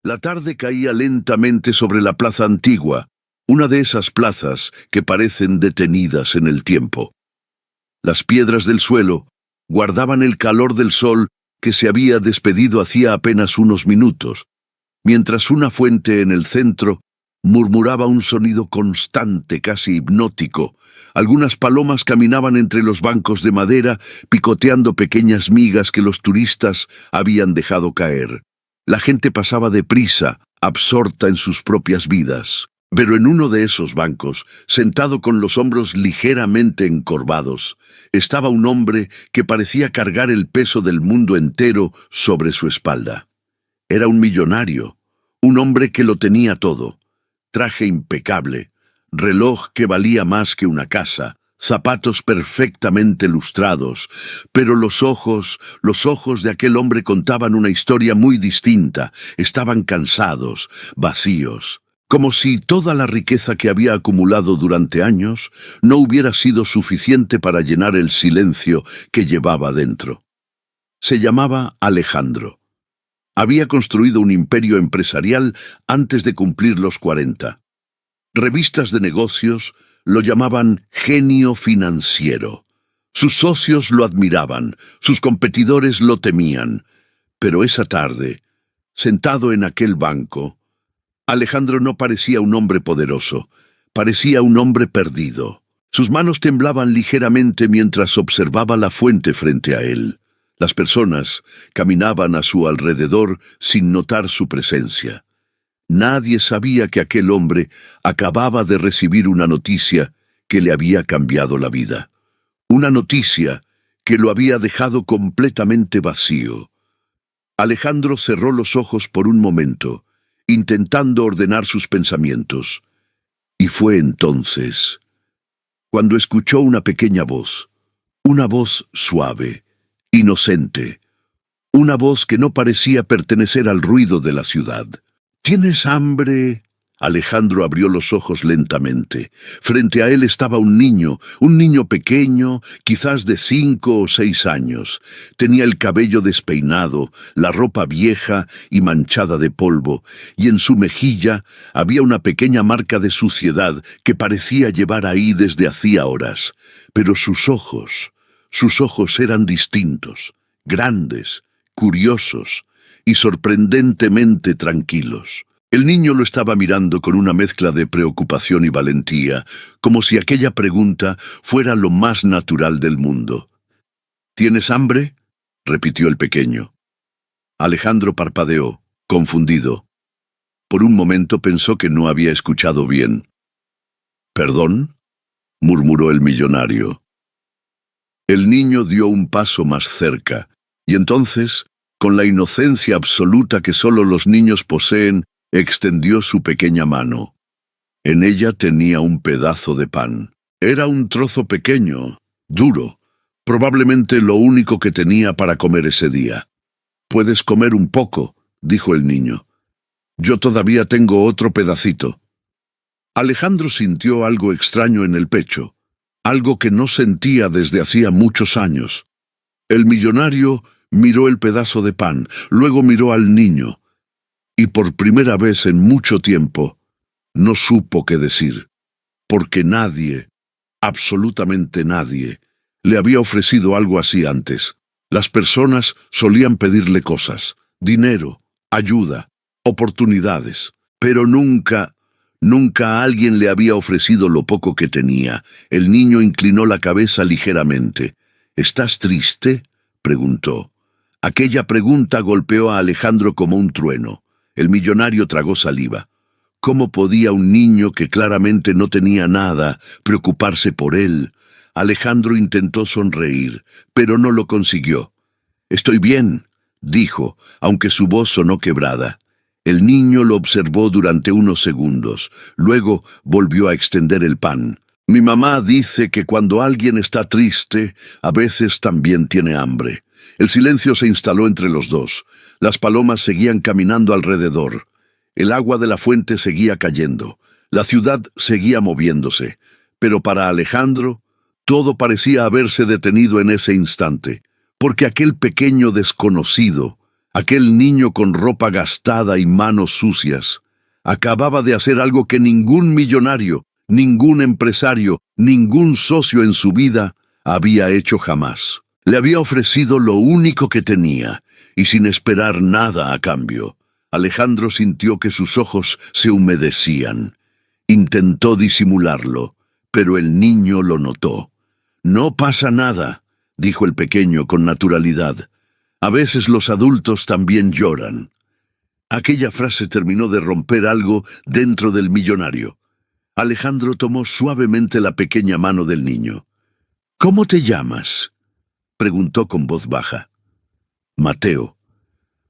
La tarde caía lentamente sobre la plaza antigua, una de esas plazas que parecen detenidas en el tiempo. Las piedras del suelo guardaban el calor del sol que se había despedido hacía apenas unos minutos, mientras una fuente en el centro murmuraba un sonido constante, casi hipnótico. Algunas palomas caminaban entre los bancos de madera, picoteando pequeñas migas que los turistas habían dejado caer. La gente pasaba deprisa, absorta en sus propias vidas. Pero en uno de esos bancos, sentado con los hombros ligeramente encorvados, estaba un hombre que parecía cargar el peso del mundo entero sobre su espalda. Era un millonario, un hombre que lo tenía todo: traje impecable, reloj que valía más que una casa, zapatos perfectamente lustrados, pero los ojos de aquel hombre contaban una historia muy distinta. Estaban cansados, vacíos, como si toda la riqueza que había acumulado durante años no hubiera sido suficiente para llenar el silencio que llevaba dentro. Se llamaba Alejandro. Había construido un imperio empresarial antes de cumplir los 40. Revistas de negocios lo llamaban genio financiero. Sus socios lo admiraban, sus competidores lo temían. Pero esa tarde, sentado en aquel banco, Alejandro no parecía un hombre poderoso, parecía un hombre perdido. Sus manos temblaban ligeramente mientras observaba la fuente frente a él. Las personas caminaban a su alrededor sin notar su presencia. Nadie sabía que aquel hombre acababa de recibir una noticia que le había cambiado la vida. Una noticia que lo había dejado completamente vacío. Alejandro cerró los ojos por un momento, intentando ordenar sus pensamientos. Y fue entonces cuando escuchó una pequeña voz, una voz suave, inocente, una voz que no parecía pertenecer al ruido de la ciudad. ¿Tienes hambre? Alejandro abrió los ojos lentamente. Frente a él estaba un niño pequeño, quizás de 5 o 6 años. Tenía el cabello despeinado, la ropa vieja y manchada de polvo, y en su mejilla había una pequeña marca de suciedad que parecía llevar ahí desde hacía horas. Pero sus ojos eran distintos, grandes, curiosos y sorprendentemente tranquilos. El niño lo estaba mirando con una mezcla de preocupación y valentía, como si aquella pregunta fuera lo más natural del mundo. ¿Tienes hambre?, repitió el pequeño. Alejandro parpadeó, confundido. Por un momento pensó que no había escuchado bien. ¿Perdón?, murmuró el millonario. El niño dio un paso más cerca, y entonces, con la inocencia absoluta que solo los niños poseen, extendió su pequeña mano. En ella tenía un pedazo de pan. Era un trozo pequeño, duro, probablemente lo único que tenía para comer ese día. «Puedes comer un poco», dijo el niño. «Yo todavía tengo otro pedacito». Alejandro sintió algo extraño en el pecho, algo que no sentía desde hacía muchos años. El millonario miró el pedazo de pan, luego miró al niño, y por primera vez en mucho tiempo no supo qué decir, porque nadie, absolutamente nadie, le había ofrecido algo así antes. Las personas solían pedirle cosas, dinero, ayuda, oportunidades, pero nunca alguien le había ofrecido lo poco que tenía. El niño inclinó la cabeza ligeramente. «¿Estás triste?», preguntó. Aquella pregunta golpeó a Alejandro como un trueno. El millonario tragó saliva. ¿Cómo podía un niño que claramente no tenía nada preocuparse por él? Alejandro intentó sonreír, pero no lo consiguió. «Estoy bien», dijo, aunque su voz sonó quebrada. El niño lo observó durante unos segundos. Luego volvió a extender el pan. «Mi mamá dice que cuando alguien está triste, a veces también tiene hambre». El silencio se instaló entre los dos. Las palomas seguían caminando alrededor. El agua de la fuente seguía cayendo. La ciudad seguía moviéndose. Pero para Alejandro, todo parecía haberse detenido en ese instante, porque aquel pequeño desconocido Aquel niño con ropa gastada y manos sucias acababa de hacer algo que ningún millonario, ningún empresario, ningún socio en su vida había hecho jamás. Le había ofrecido lo único que tenía, y sin esperar nada a cambio. Alejandro sintió que sus ojos se humedecían. Intentó disimularlo, pero el niño lo notó. «No pasa nada», dijo el pequeño con naturalidad. «A veces los adultos también lloran». Aquella frase terminó de romper algo dentro del millonario. Alejandro tomó suavemente la pequeña mano del niño. «¿Cómo te llamas?», preguntó con voz baja. «Mateo».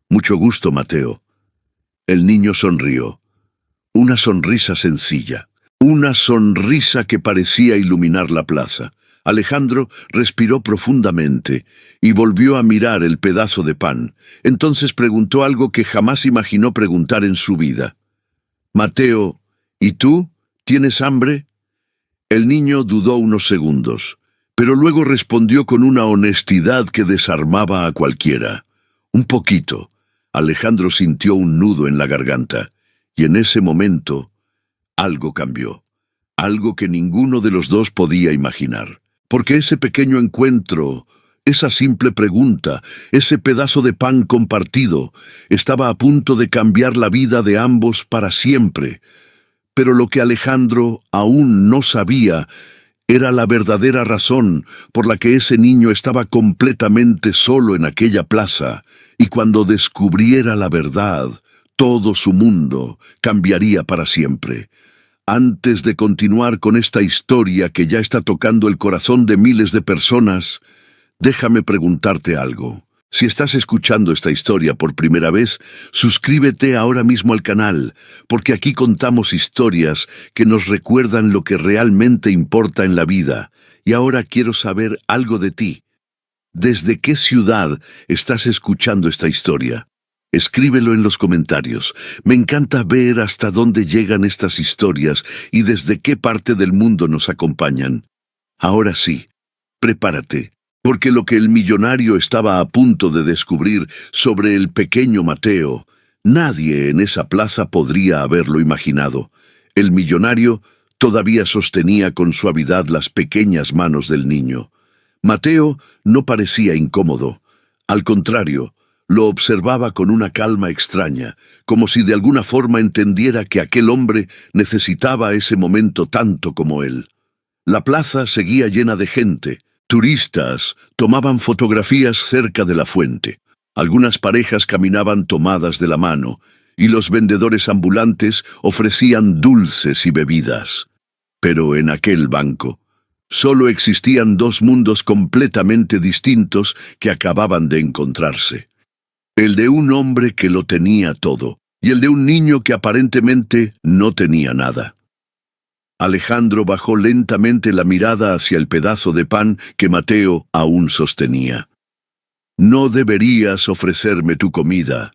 «Mucho gusto, Mateo». El niño sonrió. Una sonrisa sencilla. Una sonrisa que parecía iluminar la plaza. Alejandro respiró profundamente y volvió a mirar el pedazo de pan. Entonces preguntó algo que jamás imaginó preguntar en su vida. «Mateo, ¿y tú? ¿Tienes hambre?». El niño dudó unos segundos, pero luego respondió con una honestidad que desarmaba a cualquiera. «Un poquito». Alejandro sintió un nudo en la garganta, y en ese momento algo cambió. Algo que ninguno de los dos podía imaginar. Porque ese pequeño encuentro, esa simple pregunta, ese pedazo de pan compartido, estaba a punto de cambiar la vida de ambos para siempre. Pero lo que Alejandro aún no sabía era la verdadera razón por la que ese niño estaba completamente solo en aquella plaza, y cuando descubriera la verdad, todo su mundo cambiaría para siempre. Antes de continuar con esta historia que ya está tocando el corazón de miles de personas, déjame preguntarte algo. Si estás escuchando esta historia por primera vez, suscríbete ahora mismo al canal, porque aquí contamos historias que nos recuerdan lo que realmente importa en la vida. Y ahora quiero saber algo de ti. ¿Desde qué ciudad estás escuchando esta historia? Escríbelo en los comentarios. Me encanta ver hasta dónde llegan estas historias y desde qué parte del mundo nos acompañan. Ahora sí, prepárate, porque lo que el millonario estaba a punto de descubrir sobre el pequeño Mateo, nadie en esa plaza podría haberlo imaginado. El millonario todavía sostenía con suavidad las pequeñas manos del niño. Mateo no parecía incómodo. Al contrario, lo observaba con una calma extraña, como si de alguna forma entendiera que aquel hombre necesitaba ese momento tanto como él. La plaza seguía llena de gente. Turistas tomaban fotografías cerca de la fuente. Algunas parejas caminaban tomadas de la mano, y los vendedores ambulantes ofrecían dulces y bebidas. Pero en aquel banco solo existían dos mundos completamente distintos que acababan de encontrarse. El de un hombre que lo tenía todo, y el de un niño que aparentemente no tenía nada. Alejandro bajó lentamente la mirada hacia el pedazo de pan que Mateo aún sostenía. «No deberías ofrecerme tu comida»,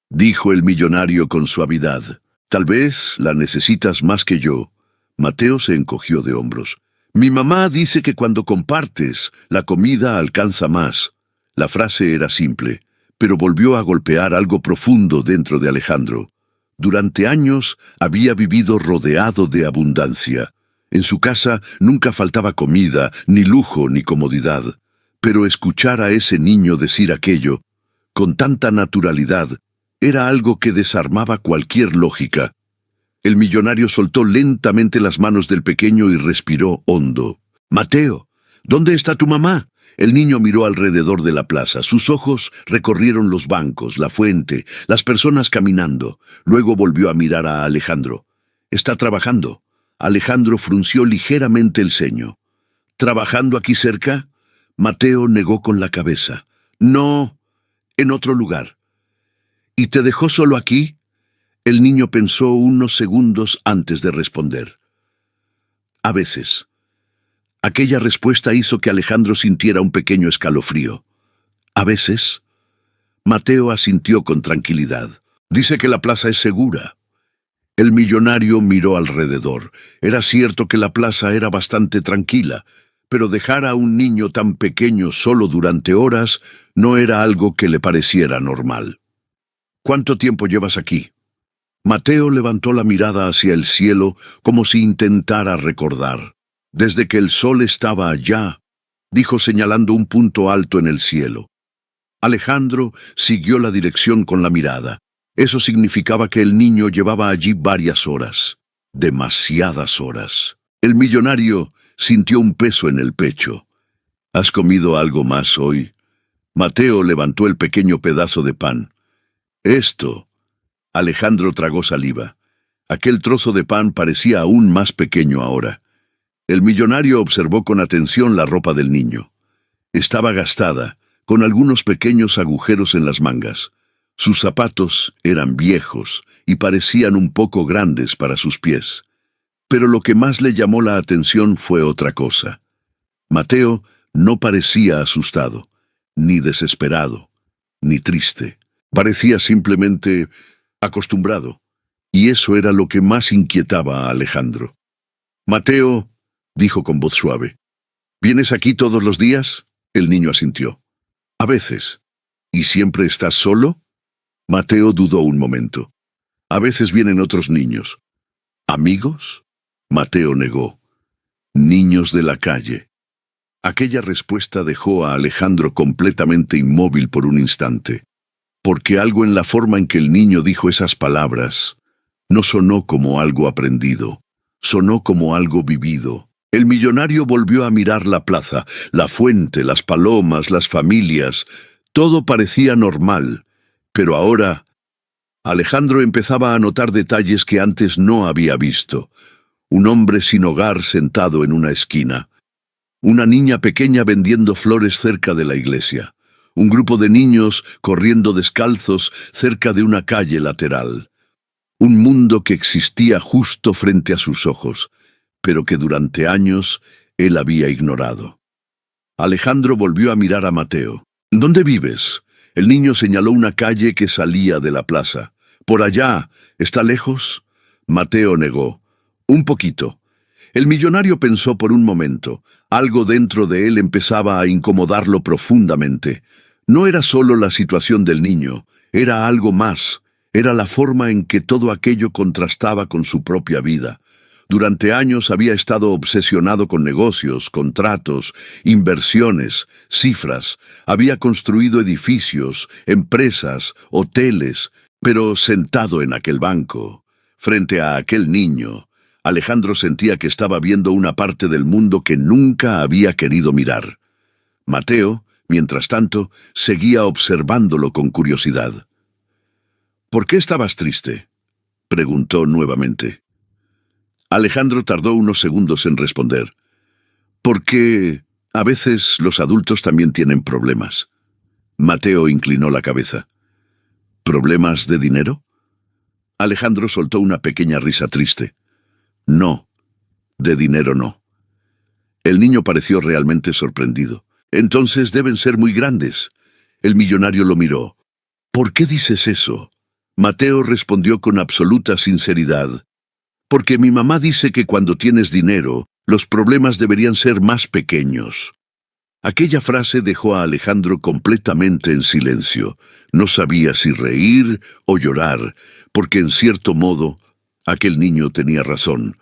dijo el millonario con suavidad. «Tal vez la necesitas más que yo». Mateo se encogió de hombros. «Mi mamá dice que cuando compartes, la comida alcanza más». La frase era simple, pero volvió a golpear algo profundo dentro de Alejandro. Durante años había vivido rodeado de abundancia. En su casa nunca faltaba comida, ni lujo, ni comodidad. Pero escuchar a ese niño decir aquello, con tanta naturalidad, era algo que desarmaba cualquier lógica. El millonario soltó lentamente las manos del pequeño y respiró hondo. «Mateo, ¿dónde está tu mamá?». El niño miró alrededor de la plaza. Sus ojos recorrieron los bancos, la fuente, las personas caminando. Luego volvió a mirar a Alejandro. «Está trabajando». Alejandro frunció ligeramente el ceño. «¿Trabajando aquí cerca?». Mateo negó con la cabeza. «No, en otro lugar». «¿Y te dejó solo aquí?». El niño pensó unos segundos antes de responder. «A veces». Aquella respuesta hizo que Alejandro sintiera un pequeño escalofrío. «¿A veces?». Mateo asintió con tranquilidad. «Dice que la plaza es segura». El millonario miró alrededor. Era cierto que la plaza era bastante tranquila, pero dejar a un niño tan pequeño solo durante horas no era algo que le pareciera normal. ¿Cuánto tiempo llevas aquí? Mateo levantó la mirada hacia el cielo como si intentara recordar. Desde que el sol estaba allá, dijo señalando un punto alto en el cielo. Alejandro siguió la dirección con la mirada. Eso significaba que el niño llevaba allí varias horas. Demasiadas horas. El millonario sintió un peso en el pecho. ¿Has comido algo más hoy? Mateo levantó el pequeño pedazo de pan. Esto. Alejandro tragó saliva. Aquel trozo de pan parecía aún más pequeño ahora. El millonario observó con atención la ropa del niño. Estaba gastada, con algunos pequeños agujeros en las mangas. Sus zapatos eran viejos y parecían un poco grandes para sus pies. Pero lo que más le llamó la atención fue otra cosa. Mateo no parecía asustado, ni desesperado, ni triste. Parecía simplemente acostumbrado, y eso era lo que más inquietaba a Alejandro. Mateo, dijo con voz suave, ¿vienes aquí todos los días? El niño asintió. A veces. ¿Y siempre estás solo? Mateo dudó un momento. A veces vienen otros niños. ¿Amigos? Mateo negó. Niños de la calle. Aquella respuesta dejó a Alejandro completamente inmóvil por un instante, porque algo en la forma en que el niño dijo esas palabras no sonó como algo aprendido, sonó como algo vivido. El millonario volvió a mirar la plaza, la fuente, las palomas, las familias. Todo parecía normal, pero ahora Alejandro empezaba a notar detalles que antes no había visto. Un hombre sin hogar sentado en una esquina. Una niña pequeña vendiendo flores cerca de la iglesia. Un grupo de niños corriendo descalzos cerca de una calle lateral. Un mundo que existía justo frente a sus ojos, pero que durante años él había ignorado. Alejandro volvió a mirar a Mateo. ¿Dónde vives? El niño señaló una calle que salía de la plaza. Por allá. ¿Está lejos? Mateo negó. Un poquito. El millonario pensó por un momento. Algo dentro de él empezaba a incomodarlo profundamente. No era solo la situación del niño, era algo más. Era la forma en que todo aquello contrastaba con su propia vida. Durante años había estado obsesionado con negocios, contratos, inversiones, cifras. Había construido edificios, empresas, hoteles, pero sentado en aquel banco, frente a aquel niño, Alejandro sentía que estaba viendo una parte del mundo que nunca había querido mirar. Mateo, mientras tanto, seguía observándolo con curiosidad. ¿Por qué estabas triste?, preguntó nuevamente. Alejandro tardó unos segundos en responder. Porque a veces los adultos también tienen problemas. Mateo inclinó la cabeza. ¿Problemas de dinero? Alejandro soltó una pequeña risa triste. No, de dinero no. El niño pareció realmente sorprendido. Entonces deben ser muy grandes. El millonario lo miró. ¿Por qué dices eso? Mateo respondió con absoluta sinceridad. Porque mi mamá dice que cuando tienes dinero, los problemas deberían ser más pequeños. Aquella frase dejó a Alejandro completamente en silencio. No sabía si reír o llorar, porque en cierto modo, aquel niño tenía razón.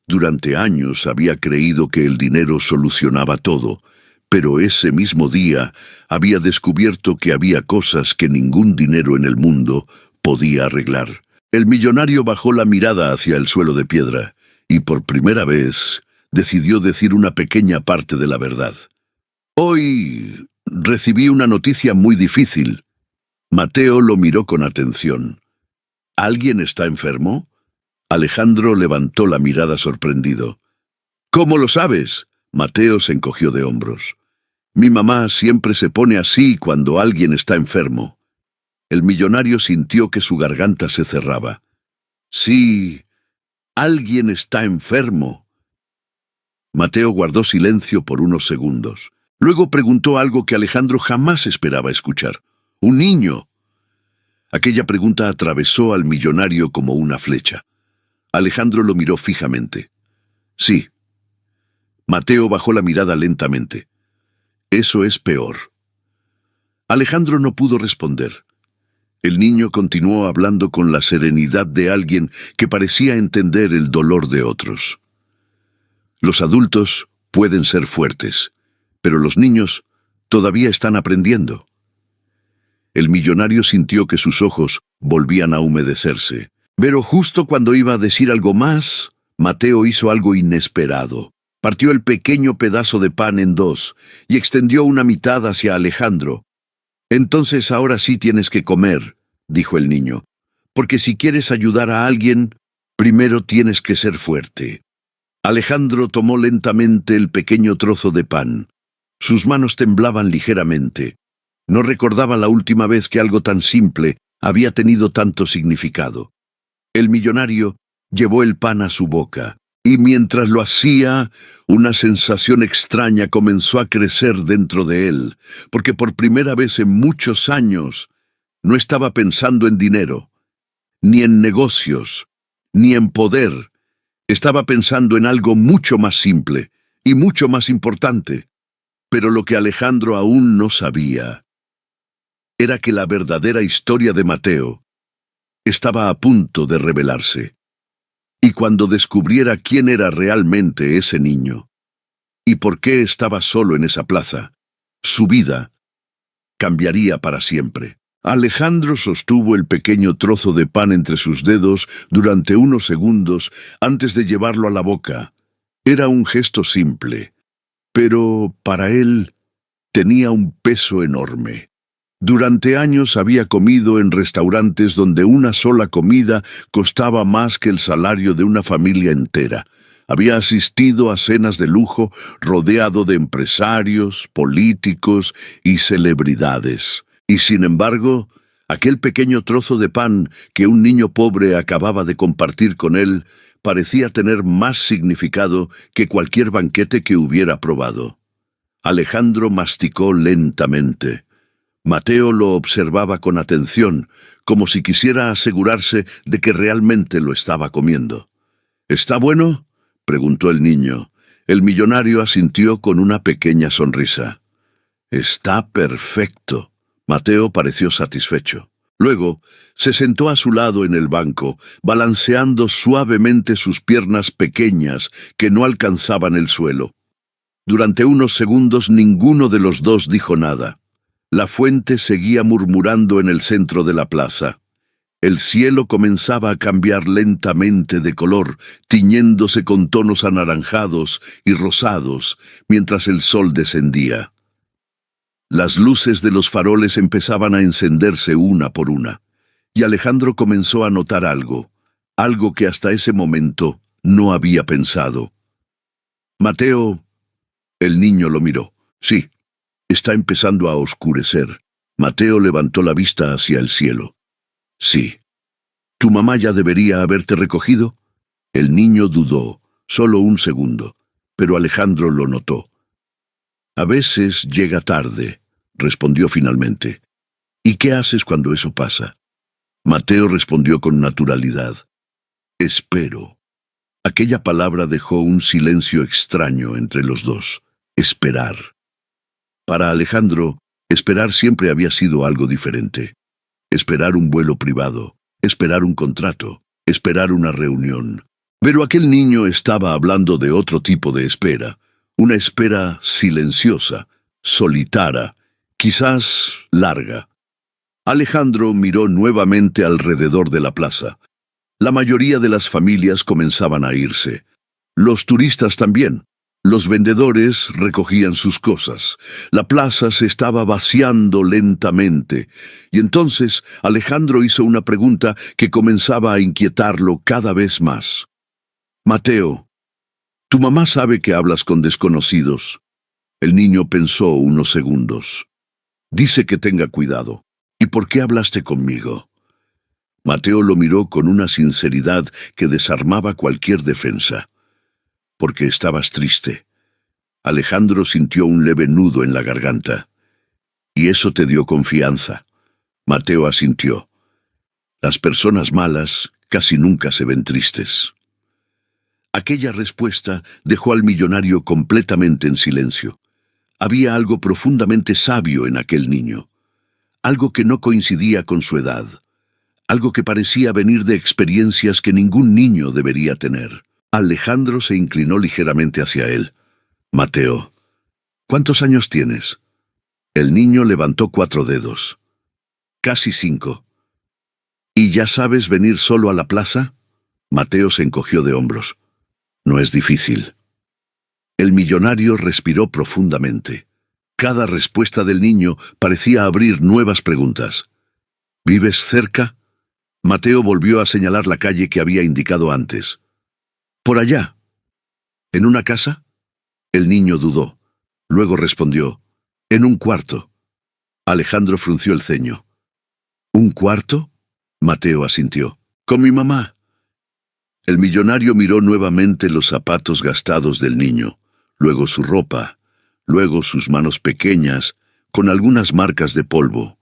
Durante años había creído que el dinero solucionaba todo, pero ese mismo día había descubierto que había cosas que ningún dinero en el mundo podía arreglar. El millonario bajó la mirada hacia el suelo de piedra y por primera vez decidió decir una pequeña parte de la verdad. Hoy recibí una noticia muy difícil. Mateo lo miró con atención. ¿Alguien está enfermo? Alejandro levantó la mirada sorprendido. ¿Cómo lo sabes? Mateo se encogió de hombros. Mi mamá siempre se pone así cuando alguien está enfermo. El millonario sintió que su garganta se cerraba. Sí, alguien está enfermo. Mateo guardó silencio por unos segundos. Luego preguntó algo que Alejandro jamás esperaba escuchar. ¿Un niño? Aquella pregunta atravesó al millonario como una flecha. Alejandro lo miró fijamente. Sí. Mateo bajó la mirada lentamente. Eso es peor. Alejandro no pudo responder. El niño continuó hablando con la serenidad de alguien que parecía entender el dolor de otros. Los adultos pueden ser fuertes, pero los niños todavía están aprendiendo. El millonario sintió que sus ojos volvían a humedecerse. Pero justo cuando iba a decir algo más, Mateo hizo algo inesperado. Partió el pequeño pedazo de pan en dos y extendió una mitad hacia Alejandro. «Entonces ahora sí tienes que comer», dijo el niño, «porque si quieres ayudar a alguien, primero tienes que ser fuerte». Alejandro tomó lentamente el pequeño trozo de pan. Sus manos temblaban ligeramente. No recordaba la última vez que algo tan simple había tenido tanto significado. El millonario llevó el pan a su boca, y mientras lo hacía, una sensación extraña comenzó a crecer dentro de él, porque por primera vez en muchos años no estaba pensando en dinero, ni en negocios, ni en poder. Estaba pensando en algo mucho más simple y mucho más importante. Pero lo que Alejandro aún no sabía era que la verdadera historia de Mateo estaba a punto de revelarse. Y cuando descubriera quién era realmente ese niño, y por qué estaba solo en esa plaza, su vida cambiaría para siempre. Alejandro sostuvo el pequeño trozo de pan entre sus dedos durante unos segundos antes de llevarlo a la boca. Era un gesto simple, pero para él tenía un peso enorme. Durante años había comido en restaurantes donde una sola comida costaba más que el salario de una familia entera. Había asistido a cenas de lujo rodeado de empresarios, políticos y celebridades. Y sin embargo, aquel pequeño trozo de pan que un niño pobre acababa de compartir con él parecía tener más significado que cualquier banquete que hubiera probado. Alejandro masticó lentamente. Mateo lo observaba con atención, como si quisiera asegurarse de que realmente lo estaba comiendo. «¿Está bueno?», preguntó el niño. El millonario asintió con una pequeña sonrisa. «Está perfecto». Mateo pareció satisfecho. Luego se sentó a su lado en el banco, balanceando suavemente sus piernas pequeñas que no alcanzaban el suelo. Durante unos segundos ninguno de los dos dijo nada. La fuente seguía murmurando en el centro de la plaza. El cielo comenzaba a cambiar lentamente de color, tiñéndose con tonos anaranjados y rosados, mientras el sol descendía. Las luces de los faroles empezaban a encenderse una por una, y Alejandro comenzó a notar algo que hasta ese momento no había pensado. «Mateo», el niño lo miró. «Sí. Está empezando a oscurecer». Mateo levantó la vista hacia el cielo. «Sí». «¿Tu mamá ya debería haberte recogido?». El niño dudó, solo un segundo, pero Alejandro lo notó. «A veces llega tarde», respondió finalmente. «¿Y qué haces cuando eso pasa?». Mateo respondió con naturalidad. «Espero». Aquella palabra dejó un silencio extraño entre los dos. Esperar. Para Alejandro, esperar siempre había sido algo diferente. Esperar un vuelo privado, esperar un contrato, esperar una reunión. Pero aquel niño estaba hablando de otro tipo de espera, una espera silenciosa, solitaria, quizás larga. Alejandro miró nuevamente alrededor de la plaza. La mayoría de las familias comenzaban a irse. Los turistas también. Los vendedores recogían sus cosas. La plaza se estaba vaciando lentamente. Y entonces Alejandro hizo una pregunta que comenzaba a inquietarlo cada vez más. «Mateo, ¿tu mamá sabe que hablas con desconocidos?». El niño pensó unos segundos. «Dice que tenga cuidado. ¿Y por qué hablaste conmigo?». Mateo lo miró con una sinceridad que desarmaba cualquier defensa. «Porque estabas triste». Alejandro sintió un leve nudo en la garganta. «¿Y eso te dio confianza?». Mateo asintió. «Las personas malas casi nunca se ven tristes». Aquella respuesta dejó al millonario completamente en silencio. Había algo profundamente sabio en aquel niño. algo que no coincidía con su edad, algo que parecía venir de experiencias que ningún niño debería tener. Alejandro se inclinó ligeramente hacia él. Mateo, ¿cuántos años tienes? El niño levantó 4 dedos. Casi 5. ¿Y ya sabes venir solo a la plaza? Mateo se encogió de hombros. No es difícil. El millonario respiró profundamente. Cada respuesta del niño parecía abrir nuevas preguntas. ¿Vives cerca? Mateo volvió a señalar la calle que había indicado antes. Por allá. ¿En una casa? El niño dudó. Luego respondió. En un cuarto. Alejandro frunció el ceño. ¿Un cuarto? Mateo asintió. Con mi mamá. El millonario miró nuevamente los zapatos gastados del niño, luego su ropa, luego sus manos pequeñas, con algunas marcas de polvo.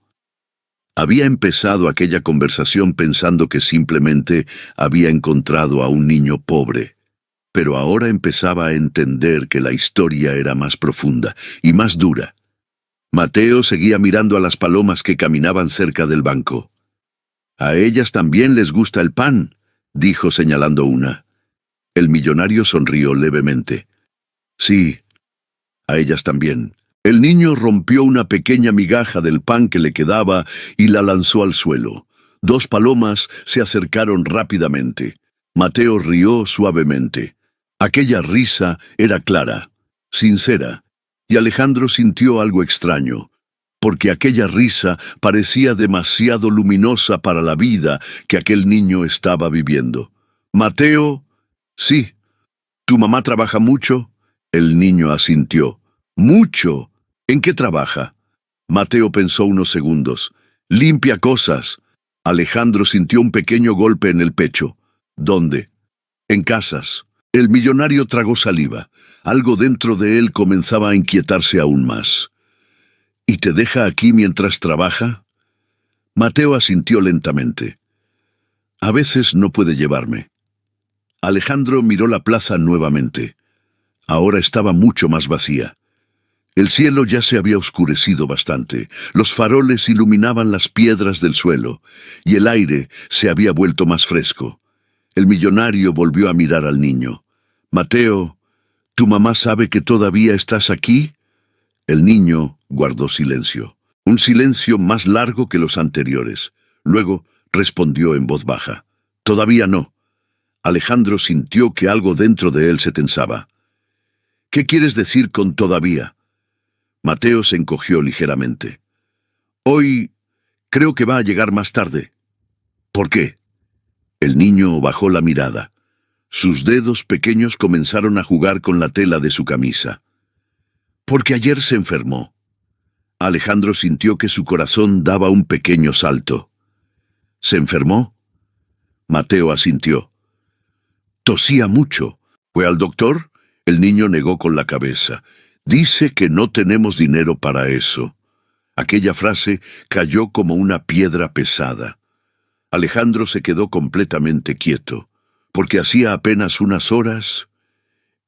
Había empezado aquella conversación pensando que simplemente había encontrado a un niño pobre, pero ahora empezaba a entender que la historia era más profunda y más dura. Mateo seguía mirando a las palomas que caminaban cerca del banco. «A ellas también les gusta el pan», dijo señalando una. El millonario sonrió levemente. «Sí, a ellas también». El niño rompió una pequeña migaja del pan que le quedaba y la lanzó al suelo. 2 palomas se acercaron rápidamente. Mateo rió suavemente. Aquella risa era clara, sincera, y Alejandro sintió algo extraño, porque aquella risa parecía demasiado luminosa para la vida que aquel niño estaba viviendo. «Mateo, sí. ¿Tu mamá trabaja mucho?» El niño asintió. «Mucho. ¿En qué trabaja?» Mateo pensó unos segundos. «Limpia cosas». Alejandro sintió un pequeño golpe en el pecho. «¿Dónde?» «En casas». El millonario tragó saliva. Algo dentro de él comenzaba a inquietarse aún más. «¿Y te deja aquí mientras trabaja?» Mateo asintió lentamente. «A veces no puede llevarme». Alejandro miró la plaza nuevamente. Ahora estaba mucho más vacía. El cielo ya se había oscurecido bastante, los faroles iluminaban las piedras del suelo, y el aire se había vuelto más fresco. El millonario volvió a mirar al niño. «Mateo, ¿tu mamá sabe que todavía estás aquí?» El niño guardó silencio, un silencio más largo que los anteriores. Luego respondió en voz baja. «Todavía no». Alejandro sintió que algo dentro de él se tensaba. «¿Qué quieres decir con todavía?» Mateo se encogió ligeramente. «Hoy creo que va a llegar más tarde». «¿Por qué?» El niño bajó la mirada. Sus dedos pequeños comenzaron a jugar con la tela de su camisa. «Porque ayer se enfermó». Alejandro sintió que su corazón daba un pequeño salto. «¿Se enfermó?» Mateo asintió. «Tosía mucho. ¿Fue al doctor?» El niño negó con la cabeza. «Dice que no tenemos dinero para eso». Aquella frase cayó como una piedra pesada. Alejandro se quedó completamente quieto, porque hacía apenas unas horas,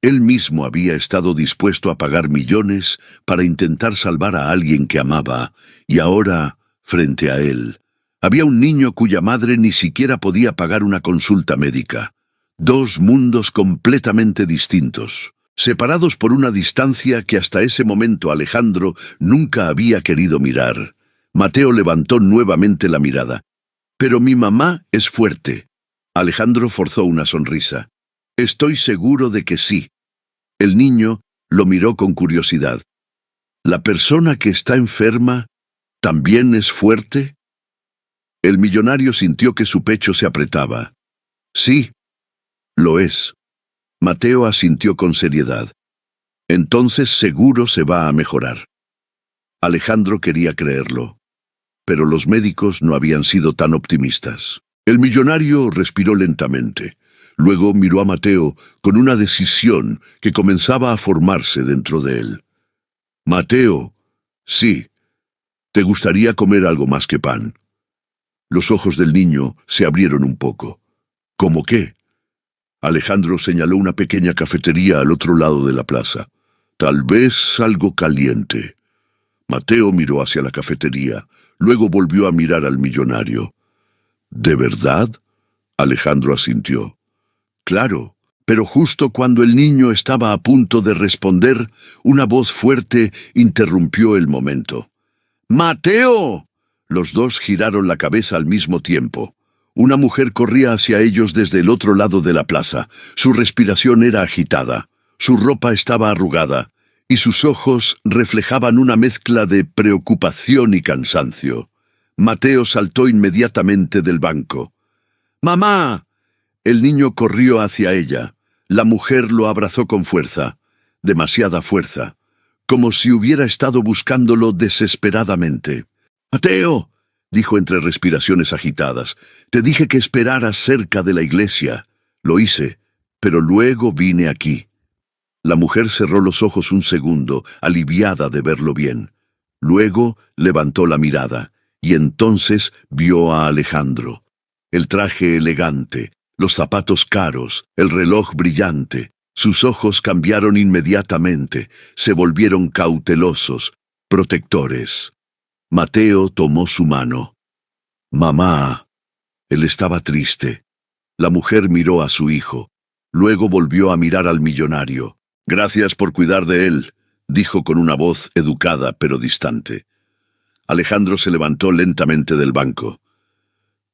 él mismo había estado dispuesto a pagar millones para intentar salvar a alguien que amaba, y ahora, frente a él, había un niño cuya madre ni siquiera podía pagar una consulta médica. 2 mundos completamente distintos, separados por una distancia que hasta ese momento Alejandro nunca había querido mirar. Mateo levantó nuevamente la mirada. «Pero mi mamá es fuerte». Alejandro forzó una sonrisa. «Estoy seguro de que sí». El niño lo miró con curiosidad. «¿La persona que está enferma también es fuerte?» El millonario sintió que su pecho se apretaba. «Sí, lo es». Mateo asintió con seriedad. «Entonces seguro se va a mejorar». Alejandro quería creerlo, pero los médicos no habían sido tan optimistas. El millonario respiró lentamente. Luego miró a Mateo con una decisión que comenzaba a formarse dentro de él. «Mateo, sí. ¿Te gustaría comer algo más que pan?» Los ojos del niño se abrieron un poco. «¿Cómo qué?» Alejandro señaló una pequeña cafetería al otro lado de la plaza. «Tal vez algo caliente». Mateo miró hacia la cafetería. Luego volvió a mirar al millonario. ¿De verdad? Alejandro asintió. Claro, pero justo cuando el niño estaba a punto de responder, una voz fuerte interrumpió el momento. ¡Mateo! Los dos giraron la cabeza al mismo tiempo. Una mujer corría hacia ellos desde el otro lado de la plaza. Su respiración era agitada, su ropa estaba arrugada, y sus ojos reflejaban una mezcla de preocupación y cansancio. Mateo saltó inmediatamente del banco. ¡Mamá! El niño corrió hacia ella. La mujer lo abrazó con fuerza, demasiada fuerza, como si hubiera estado buscándolo desesperadamente. «¡Mateo!», dijo entre respiraciones agitadas. «Te dije que esperaras cerca de la iglesia. Lo hice, pero luego vine aquí». La mujer cerró los ojos un segundo, aliviada de verlo bien. Luego levantó la mirada, y entonces vio a Alejandro. El traje elegante, los zapatos caros, el reloj brillante. Sus ojos cambiaron inmediatamente, se volvieron cautelosos, protectores. Mateo tomó su mano. «Mamá». Él estaba triste. La mujer miró a su hijo. Luego volvió a mirar al millonario. «Gracias por cuidar de él», dijo con una voz educada pero distante. Alejandro se levantó lentamente del banco.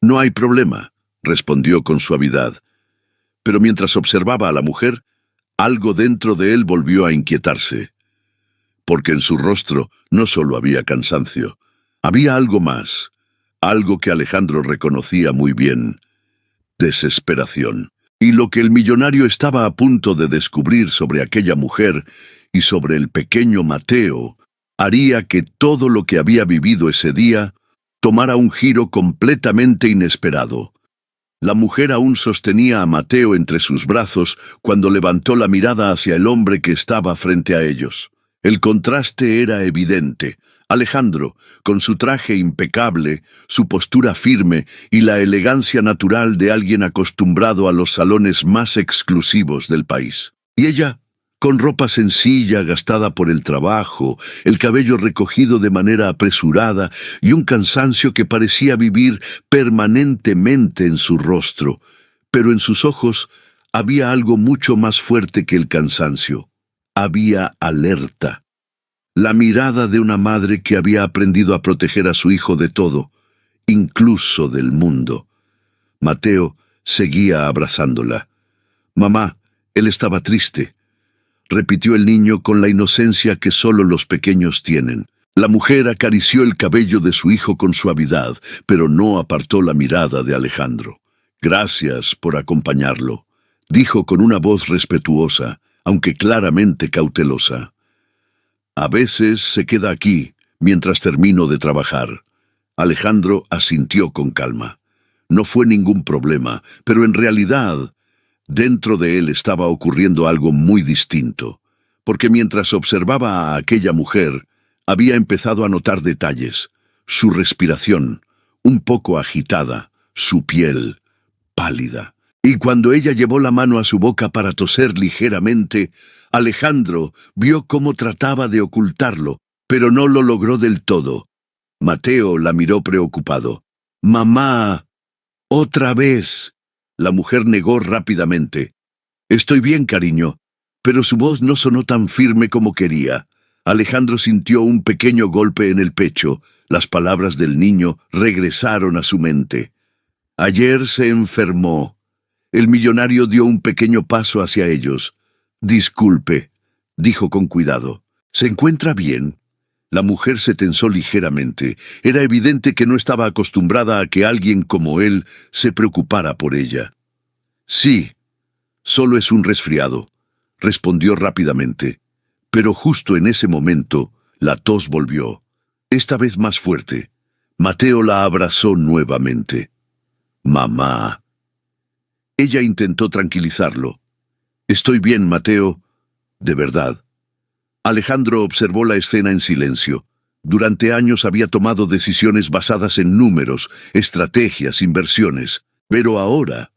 «No hay problema», respondió con suavidad. Pero mientras observaba a la mujer, algo dentro de él volvió a inquietarse. Porque en su rostro no solo había cansancio, había algo más, algo que Alejandro reconocía muy bien: desesperación. Y lo que el millonario estaba a punto de descubrir sobre aquella mujer y sobre el pequeño Mateo haría que todo lo que había vivido ese día tomara un giro completamente inesperado. La mujer aún sostenía a Mateo entre sus brazos cuando levantó la mirada hacia el hombre que estaba frente a ellos. El contraste era evidente. Alejandro, con su traje impecable, su postura firme y la elegancia natural de alguien acostumbrado a los salones más exclusivos del país. Y ella, con ropa sencilla, gastada por el trabajo, el cabello recogido de manera apresurada y un cansancio que parecía vivir permanentemente en su rostro. Pero en sus ojos había algo mucho más fuerte que el cansancio. Había alerta. La mirada de una madre que había aprendido a proteger a su hijo de todo, incluso del mundo. Mateo seguía abrazándola. «Mamá, él estaba triste», repitió el niño con la inocencia que solo los pequeños tienen. La mujer acarició el cabello de su hijo con suavidad, pero no apartó la mirada de Alejandro. «Gracias por acompañarlo», dijo con una voz respetuosa, aunque claramente cautelosa. «A veces se queda aquí, mientras termino de trabajar». Alejandro asintió con calma. No fue ningún problema, pero en realidad, dentro de él estaba ocurriendo algo muy distinto, porque mientras observaba a aquella mujer, había empezado a notar detalles: su respiración, un poco agitada, su piel, pálida. Y cuando ella llevó la mano a su boca para toser ligeramente, Alejandro vio cómo trataba de ocultarlo, pero no lo logró del todo. Mateo la miró preocupado. «Mamá, otra vez». La mujer negó rápidamente. «Estoy bien, cariño», pero su voz no sonó tan firme como quería. Alejandro sintió un pequeño golpe en el pecho. Las palabras del niño regresaron a su mente. «Ayer se enfermó». El millonario dio un pequeño paso hacia ellos. «Disculpe», dijo con cuidado. «¿Se encuentra bien?» La mujer se tensó ligeramente. Era evidente que no estaba acostumbrada a que alguien como él se preocupara por ella. «Sí, solo es un resfriado», respondió rápidamente. Pero justo en ese momento, la tos volvió, esta vez más fuerte. Mateo la abrazó nuevamente. «Mamá». Ella intentó tranquilizarlo. «Estoy bien, Mateo, de verdad». Alejandro observó la escena en silencio. Durante años había tomado decisiones basadas en números, estrategias, inversiones. Pero ahora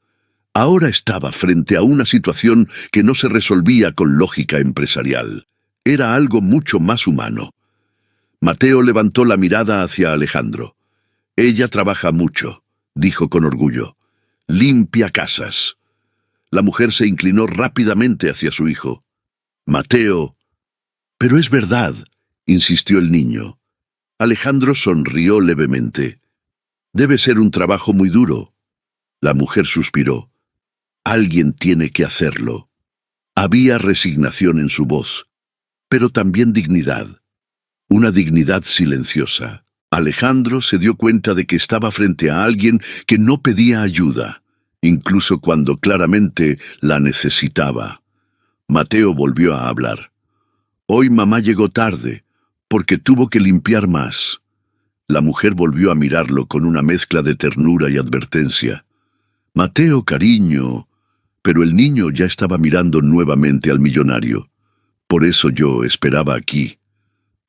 estaba frente a una situación que no se resolvía con lógica empresarial. Era algo mucho más humano. Mateo levantó la mirada hacia Alejandro. Ella trabaja mucho, dijo con orgullo. Limpia casas. La mujer se inclinó rápidamente hacia su hijo. Mateo. Pero es verdad, insistió el niño. Alejandro sonrió levemente. Debe ser un trabajo muy duro. La mujer suspiró. Alguien tiene que hacerlo. Había resignación en su voz, pero también dignidad. Una dignidad silenciosa. Alejandro se dio cuenta de que estaba frente a alguien que no pedía ayuda, incluso cuando claramente la necesitaba. Mateo volvió a hablar. Hoy mamá llegó tarde, porque tuvo que limpiar más. La mujer volvió a mirarlo con una mezcla de ternura y advertencia. Mateo, cariño. Pero el niño ya estaba mirando nuevamente al millonario. Por eso yo esperaba aquí.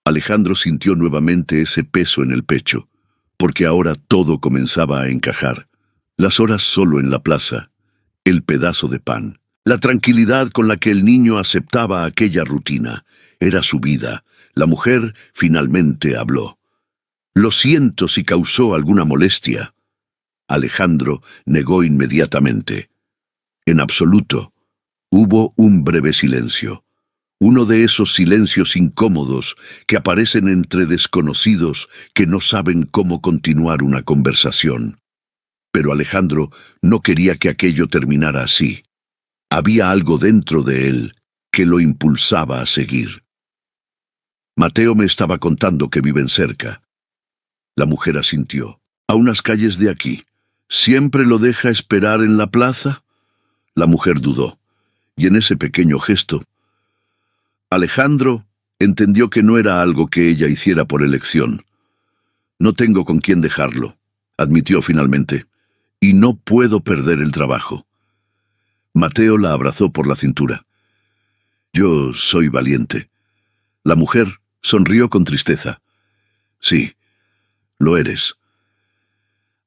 Alejandro sintió nuevamente ese peso en el pecho, porque ahora todo comenzaba a encajar. Las horas solo en la plaza, el pedazo de pan, la tranquilidad con la que el niño aceptaba aquella rutina. Era su vida. La mujer finalmente habló. Lo siento si causó alguna molestia. Alejandro negó inmediatamente. En absoluto. Hubo un breve silencio. Uno de esos silencios incómodos que aparecen entre desconocidos que no saben cómo continuar una conversación. Pero Alejandro no quería que aquello terminara así. Había algo dentro de él que lo impulsaba a seguir. Mateo me estaba contando que viven cerca. La mujer asintió. A unas calles de aquí. ¿Siempre lo deja esperar en la plaza? La mujer dudó, y en ese pequeño gesto, Alejandro entendió que no era algo que ella hiciera por elección. No tengo con quién dejarlo, admitió finalmente, y no puedo perder el trabajo. Mateo la abrazó por la cintura. Yo soy valiente. La mujer sonrió con tristeza. Sí, lo eres.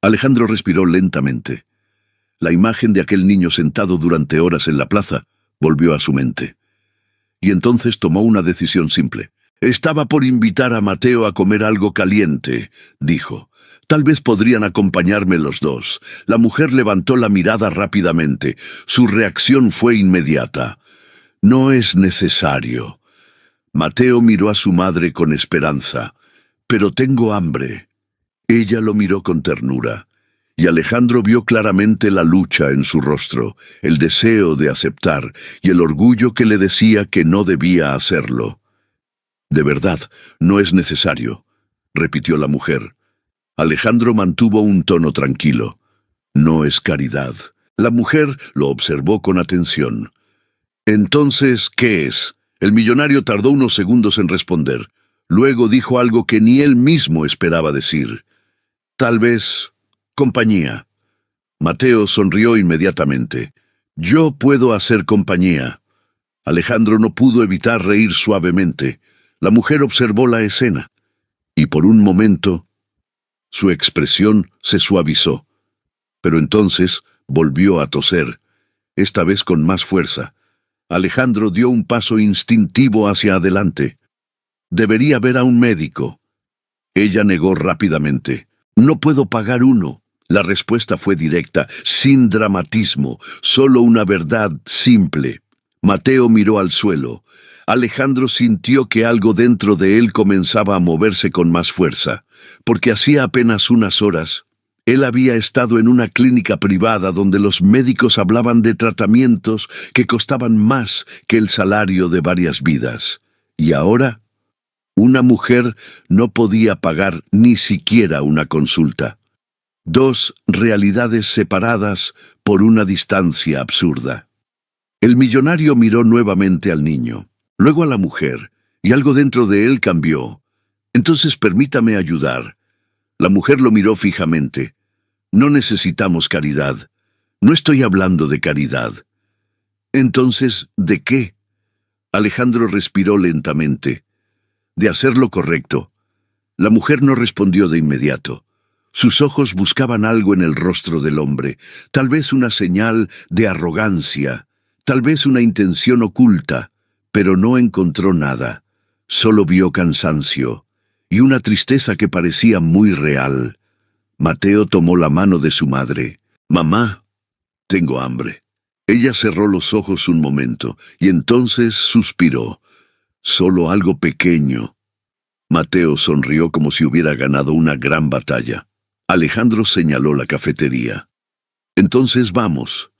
Alejandro respiró lentamente. La imagen de aquel niño sentado durante horas en la plaza volvió a su mente. Y entonces tomó una decisión simple. Estaba por invitar a Mateo a comer algo caliente, dijo. Tal vez podrían acompañarme los dos. La mujer levantó la mirada rápidamente. Su reacción fue inmediata. No es necesario. Mateo miró a su madre con esperanza. Pero tengo hambre. Ella lo miró con ternura. Y Alejandro vio claramente la lucha en su rostro, el deseo de aceptar y el orgullo que le decía que no debía hacerlo. De verdad, no es necesario, repitió la mujer. Alejandro mantuvo un tono tranquilo. No es caridad. La mujer lo observó con atención. Entonces, ¿qué es? El millonario tardó unos segundos en responder. Luego dijo algo que ni él mismo esperaba decir. Tal vez compañía. Mateo sonrió inmediatamente. Yo puedo hacer compañía. Alejandro no pudo evitar reír suavemente. La mujer observó la escena, y por un momento su expresión se suavizó. Pero entonces volvió a toser, esta vez con más fuerza. Alejandro dio un paso instintivo hacia adelante. Debería ver a un médico. Ella negó rápidamente. No puedo pagar uno. La respuesta fue directa, sin dramatismo, solo una verdad simple. Mateo miró al suelo. Alejandro sintió que algo dentro de él comenzaba a moverse con más fuerza, porque hacía apenas unas horas, él había estado en una clínica privada donde los médicos hablaban de tratamientos que costaban más que el salario de varias vidas. Y ahora, una mujer no podía pagar ni siquiera una consulta. Dos realidades separadas por una distancia absurda. El millonario miró nuevamente al niño, luego a la mujer, y algo dentro de él cambió. Entonces permítame ayudar. La mujer lo miró fijamente. No necesitamos caridad. No estoy hablando de caridad. Entonces, ¿de qué? Alejandro respiró lentamente. De hacer lo correcto. La mujer no respondió de inmediato. Sus ojos buscaban algo en el rostro del hombre, tal vez una señal de arrogancia, tal vez una intención oculta, pero no encontró nada. Solo vio cansancio y una tristeza que parecía muy real. Mateo tomó la mano de su madre. «Mamá, tengo hambre». Ella cerró los ojos un momento y entonces suspiró. «Solo algo pequeño». Mateo sonrió como si hubiera ganado una gran batalla. Alejandro señaló la cafetería. «Entonces vamos».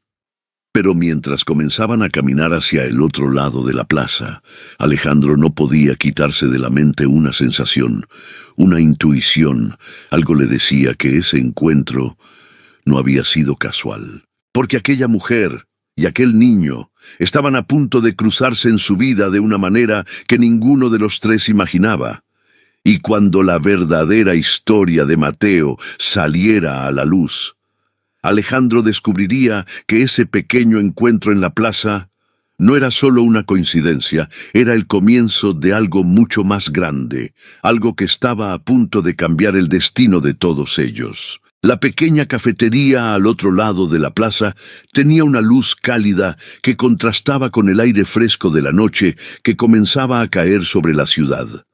Pero mientras comenzaban a caminar hacia el otro lado de la plaza, Alejandro no podía quitarse de la mente una sensación, una intuición. Algo le decía que ese encuentro no había sido casual. Porque aquella mujer y aquel niño estaban a punto de cruzarse en su vida de una manera que ninguno de los tres imaginaba. Y cuando la verdadera historia de Mateo saliera a la luz, Alejandro descubriría que ese pequeño encuentro en la plaza no era solo una coincidencia, era el comienzo de algo mucho más grande, algo que estaba a punto de cambiar el destino de todos ellos. La pequeña cafetería al otro lado de la plaza tenía una luz cálida que contrastaba con el aire fresco de la noche que comenzaba a caer sobre la ciudad.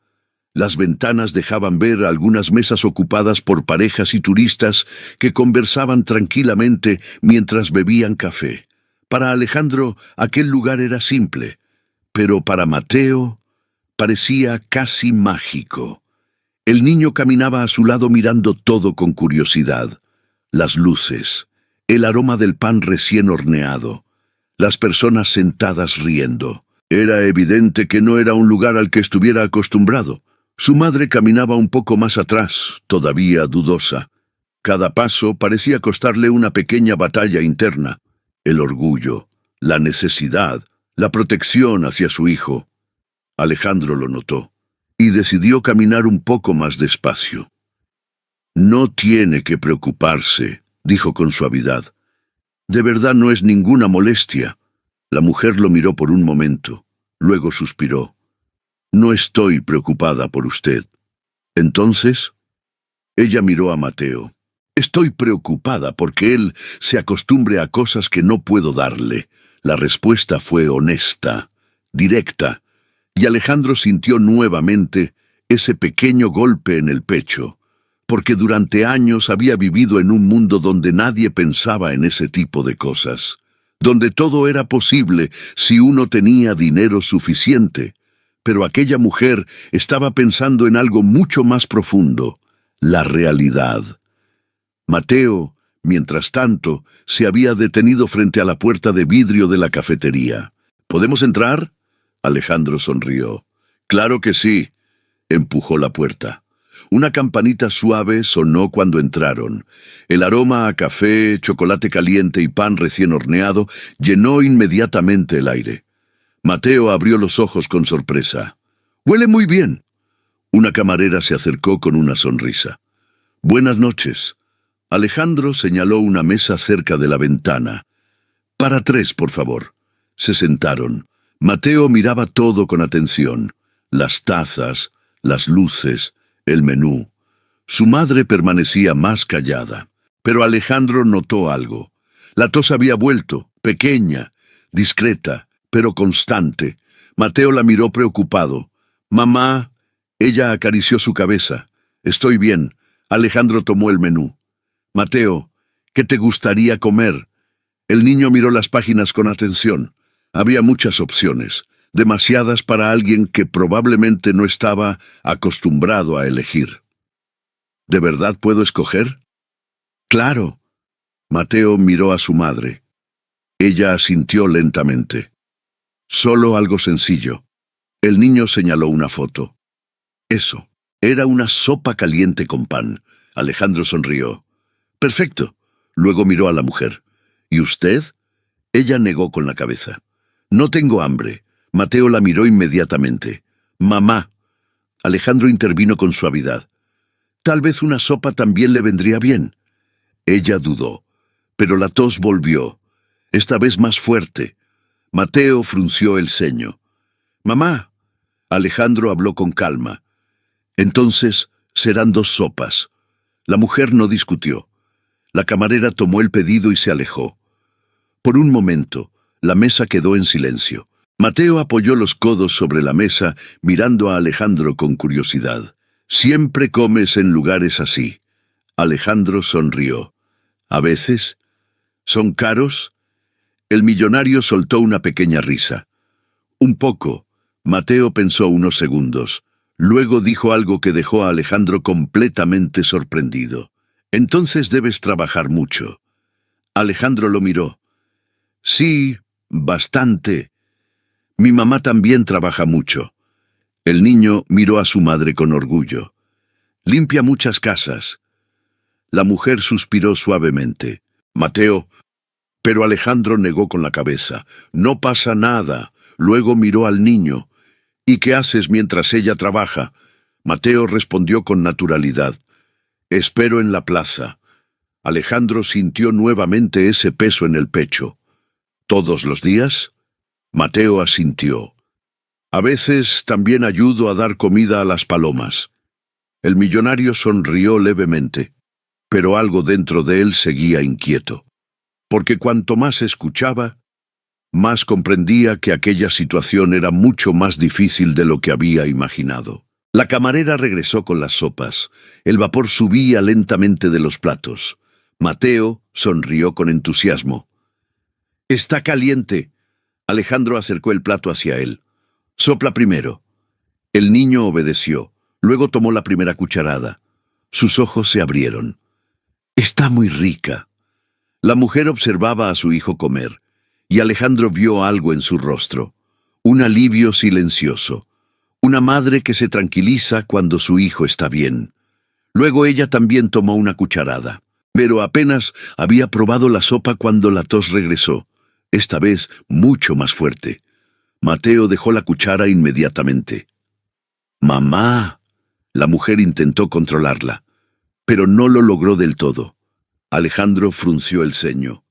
Las ventanas dejaban ver algunas mesas ocupadas por parejas y turistas que conversaban tranquilamente mientras bebían café. Para Alejandro, aquel lugar era simple, pero para Mateo parecía casi mágico. El niño caminaba a su lado mirando todo con curiosidad. Las luces, el aroma del pan recién horneado, las personas sentadas riendo. Era evidente que no era un lugar al que estuviera acostumbrado. Su madre caminaba un poco más atrás, todavía dudosa. Cada paso parecía costarle una pequeña batalla interna. El orgullo, la necesidad, la protección hacia su hijo. Alejandro lo notó y decidió caminar un poco más despacio. «No tiene que preocuparse», dijo con suavidad. «De verdad no es ninguna molestia». La mujer lo miró por un momento, luego suspiró. «No estoy preocupada por usted». «¿Entonces?» Ella miró a Mateo. «Estoy preocupada porque él se acostumbre a cosas que no puedo darle». La respuesta fue honesta, directa, y Alejandro sintió nuevamente ese pequeño golpe en el pecho, porque durante años había vivido en un mundo donde nadie pensaba en ese tipo de cosas, donde todo era posible si uno tenía dinero suficiente. Pero aquella mujer estaba pensando en algo mucho más profundo, la realidad. Mateo, mientras tanto, se había detenido frente a la puerta de vidrio de la cafetería. ¿Podemos entrar? Alejandro sonrió. «Claro que sí». Empujó la puerta. Una campanita suave sonó cuando entraron. El aroma a café, chocolate caliente y pan recién horneado llenó inmediatamente el aire. Mateo abrió los ojos con sorpresa. «Huele muy bien». Una camarera se acercó con una sonrisa. «Buenas noches». Alejandro señaló una mesa cerca de la ventana. «Para 3, por favor». Se sentaron. Mateo miraba todo con atención. Las tazas, las luces, el menú. Su madre permanecía más callada. Pero Alejandro notó algo. La tos había vuelto, pequeña, discreta, pero constante. Mateo la miró preocupado. «Mamá». Ella acarició su cabeza. «Estoy bien». Alejandro tomó el menú. «Mateo, ¿qué te gustaría comer?» El niño miró las páginas con atención. Había muchas opciones, demasiadas para alguien que probablemente no estaba acostumbrado a elegir. «¿De verdad puedo escoger?» «Claro». Mateo miró a su madre. Ella asintió lentamente. «Solo algo sencillo». El niño señaló una foto. Eso, era una sopa caliente con pan. Alejandro sonrió. «Perfecto». Luego miró a la mujer. «¿Y usted?» Ella negó con la cabeza. «No tengo hambre». Mateo la miró inmediatamente. «Mamá». Alejandro intervino con suavidad. «Tal vez una sopa también le vendría bien». Ella dudó, pero la tos volvió, esta vez más fuerte. Mateo frunció el ceño. «Mamá». Alejandro habló con calma. «Entonces serán 2 sopas». La mujer no discutió. La camarera tomó el pedido y se alejó. Por un momento, la mesa quedó en silencio. Mateo apoyó los codos sobre la mesa, mirando a Alejandro con curiosidad. «Siempre comes en lugares así». Alejandro sonrió. ¿A veces? ¿Son caros? El millonario soltó una pequeña risa. Un poco. Mateo pensó unos segundos. Luego dijo algo que dejó a Alejandro completamente sorprendido. Entonces debes trabajar mucho. Alejandro lo miró. Sí, bastante. Mi mamá también trabaja mucho. El niño miró a su madre con orgullo. Limpia muchas casas. La mujer suspiró suavemente. Mateo. Pero Alejandro negó con la cabeza. No pasa nada. Luego miró al niño. ¿Y qué haces mientras ella trabaja? Mateo respondió con naturalidad. Espero en la plaza. Alejandro sintió nuevamente ese peso en el pecho. ¿Todos los días? Mateo asintió. A veces también ayudo a dar comida a las palomas. El millonario sonrió levemente, pero algo dentro de él seguía inquieto, porque cuanto más escuchaba, más comprendía que aquella situación era mucho más difícil de lo que había imaginado. La camarera regresó con las sopas. El vapor subía lentamente de los platos. Mateo sonrió con entusiasmo. «Está caliente». Alejandro acercó el plato hacia él. «Sopla primero». El niño obedeció. Luego tomó la primera cucharada. Sus ojos se abrieron. «Está muy rica». La mujer observaba a su hijo comer, y Alejandro vio algo en su rostro. Un alivio silencioso. Una madre que se tranquiliza cuando su hijo está bien. Luego ella también tomó una cucharada, pero apenas había probado la sopa cuando la tos regresó, esta vez mucho más fuerte. Mateo dejó la cuchara inmediatamente. «Mamá». La mujer intentó controlarla, pero no lo logró del todo. Alejandro frunció el ceño.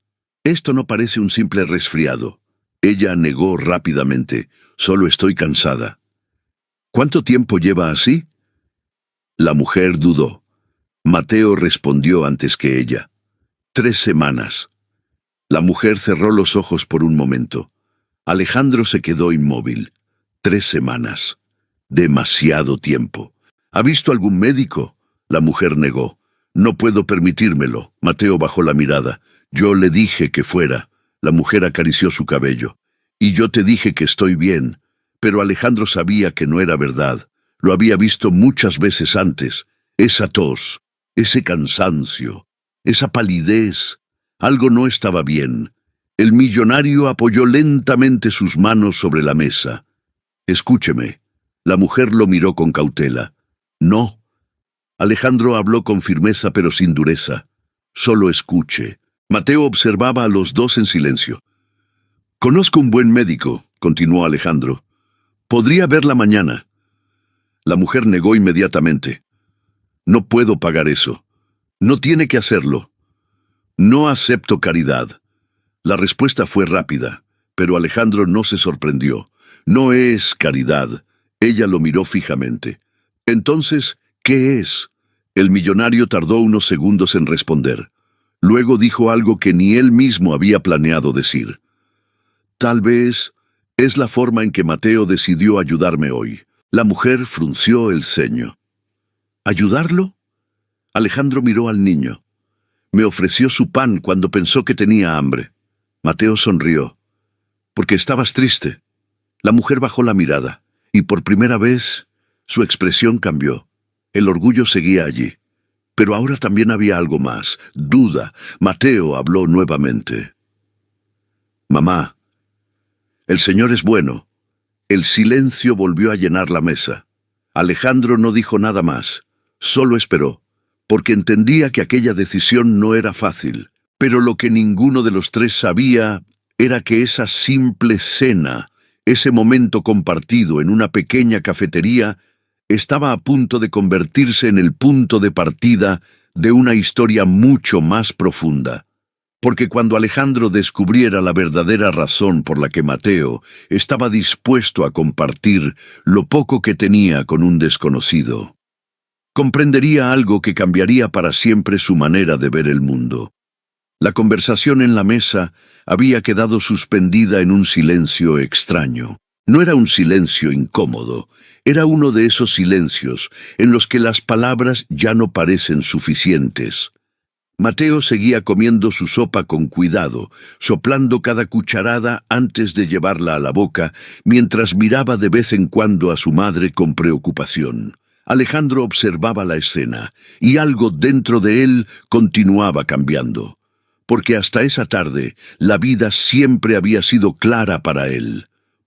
«Esto no parece un simple resfriado». Ella negó rápidamente. «Solo estoy cansada». «¿Cuánto tiempo lleva así?» La mujer dudó. Mateo respondió antes que ella. 3 semanas. La mujer cerró los ojos por un momento. Alejandro se quedó inmóvil. 3 semanas. Demasiado tiempo. ¿Ha visto algún médico? La mujer negó. «No puedo permitírmelo». Mateo bajó la mirada. «Yo le dije que fuera». La mujer acarició su cabello. «Y yo te dije que estoy bien». Pero Alejandro sabía que no era verdad. Lo había visto muchas veces antes. Esa tos, ese cansancio, esa palidez. Algo no estaba bien. El millonario apoyó lentamente sus manos sobre la mesa. «Escúcheme». La mujer lo miró con cautela. «No». Alejandro habló con firmeza pero sin dureza. «Solo escuche». Mateo observaba a los dos en silencio. «Conozco un buen médico», continuó Alejandro. «Podría verla mañana». La mujer negó inmediatamente. «No puedo pagar eso». «No tiene que hacerlo». «No acepto caridad». La respuesta fue rápida, pero Alejandro no se sorprendió. «No es caridad». Ella lo miró fijamente. «Entonces, ¿qué es?» El millonario tardó unos segundos en responder. Luego dijo algo que ni él mismo había planeado decir. «Tal vez es la forma en que Mateo decidió ayudarme hoy». La mujer frunció el ceño. ¿Ayudarlo? Alejandro miró al niño. «Me ofreció su pan cuando pensó que tenía hambre». Mateo sonrió. «Porque estabas triste». La mujer bajó la mirada, y por primera vez su expresión cambió. El orgullo seguía allí. Pero ahora también había algo más, duda. Mateo habló nuevamente. «Mamá, el Señor es bueno». El silencio volvió a llenar la mesa. Alejandro no dijo nada más, solo esperó, porque entendía que aquella decisión no era fácil. Pero lo que ninguno de los tres sabía era que esa simple cena, ese momento compartido en una pequeña cafetería, estaba a punto de convertirse en el punto de partida de una historia mucho más profunda. Porque cuando Alejandro descubriera la verdadera razón por la que Mateo estaba dispuesto a compartir lo poco que tenía con un desconocido, comprendería algo que cambiaría para siempre su manera de ver el mundo. La conversación en la mesa había quedado suspendida en un silencio extraño. No era un silencio incómodo, era uno de esos silencios en los que las palabras ya no parecen suficientes. Mateo seguía comiendo su sopa con cuidado, soplando cada cucharada antes de llevarla a la boca, mientras miraba de vez en cuando a su madre con preocupación. Alejandro observaba la escena, y algo dentro de él continuaba cambiando, porque hasta esa tarde la vida siempre había sido clara para él.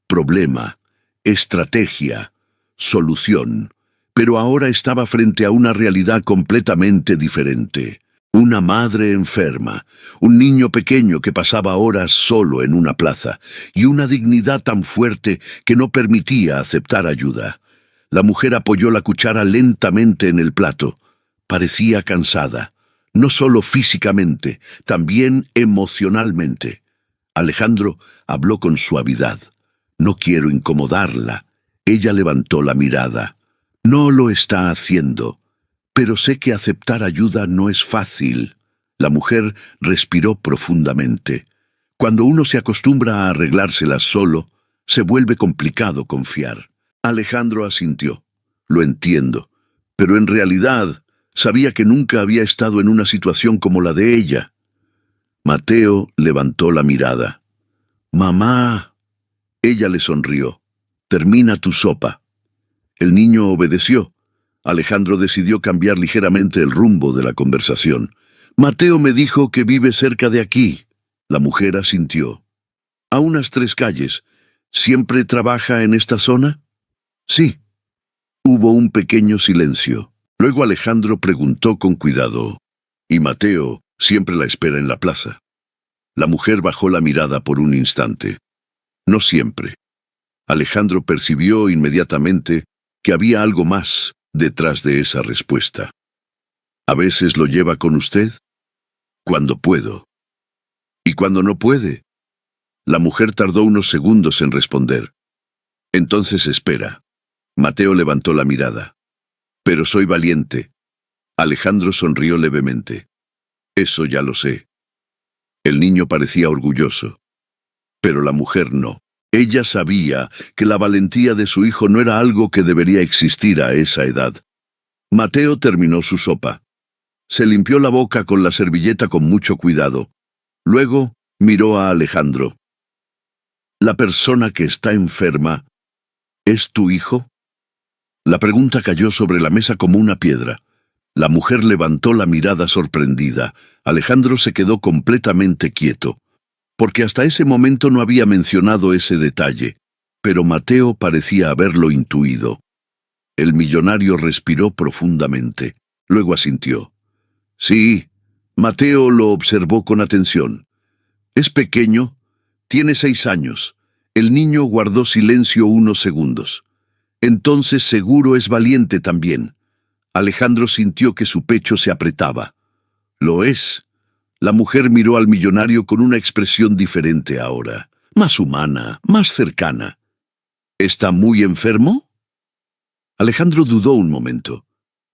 Problema, estrategia, solución, pero ahora estaba frente a una realidad completamente diferente. Una madre enferma, un niño pequeño que pasaba horas solo en una plaza, y una dignidad tan fuerte que no permitía aceptar ayuda. La mujer apoyó la cuchara lentamente en el plato. Parecía cansada, no solo físicamente, también emocionalmente. Alejandro habló con suavidad. No quiero incomodarla. Ella levantó la mirada. No lo está haciendo. Pero sé que aceptar ayuda no es fácil. La mujer respiró profundamente. Cuando uno se acostumbra a arreglárselas solo, se vuelve complicado confiar. Alejandro asintió. Lo entiendo, pero en realidad sabía que nunca había estado en una situación como la de ella. Mateo levantó la mirada. «Mamá». Ella le sonrió. «Termina tu sopa». El niño obedeció. Alejandro decidió cambiar ligeramente el rumbo de la conversación. «Mateo me dijo que vive cerca de aquí». La mujer asintió. «A unas 3 calles. ¿Siempre trabaja en esta zona?» «Sí». Hubo un pequeño silencio. Luego Alejandro preguntó con cuidado. «¿Y Mateo siempre la espera en la plaza?» La mujer bajó la mirada por un instante. «No siempre». Alejandro percibió inmediatamente que había algo más detrás de esa respuesta. «¿A veces lo lleva con usted?» «Cuando puedo». «¿Y cuando no puede?» La mujer tardó unos segundos en responder. «Entonces espera». Mateo levantó la mirada. «Pero soy valiente». Alejandro sonrió levemente. «Eso ya lo sé». El niño parecía orgulloso. Pero la mujer no. Ella sabía que la valentía de su hijo no era algo que debería existir a esa edad. Mateo terminó su sopa. Se limpió la boca con la servilleta con mucho cuidado. Luego miró a Alejandro. «¿La persona que está enferma es tu hijo?» La pregunta cayó sobre la mesa como una piedra. La mujer levantó la mirada sorprendida. Alejandro se quedó completamente quieto, porque hasta ese momento no había mencionado ese detalle, pero Mateo parecía haberlo intuido. El millonario respiró profundamente, luego asintió. «Sí». Mateo lo observó con atención. «Es pequeño, tiene 6 años». El niño guardó silencio unos segundos. «Entonces seguro es valiente también». Alejandro sintió que su pecho se apretaba. «Lo es». La mujer miró al millonario con una expresión diferente ahora, más humana, más cercana. «¿Está muy enfermo?» Alejandro dudó un momento,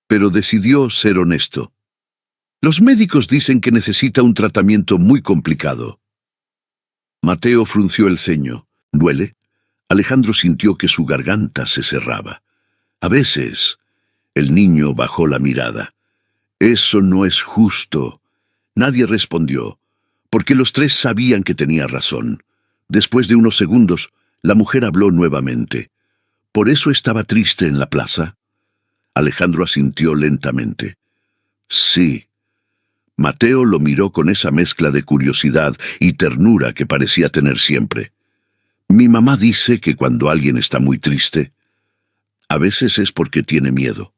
pero decidió ser honesto. «Los médicos dicen que necesita un tratamiento muy complicado». Mateo frunció el ceño. «¿Duele?» Alejandro sintió que su garganta se cerraba. «A veces». El niño bajó la mirada. «Eso no es justo». Nadie respondió, porque los 3 sabían que tenía razón. Después de unos segundos, la mujer habló nuevamente. «¿Por eso estaba triste en la plaza?» Alejandro asintió lentamente. «Sí». Mateo lo miró con esa mezcla de curiosidad y ternura que parecía tener siempre. «Mi mamá dice que cuando alguien está muy triste, a veces es porque tiene miedo».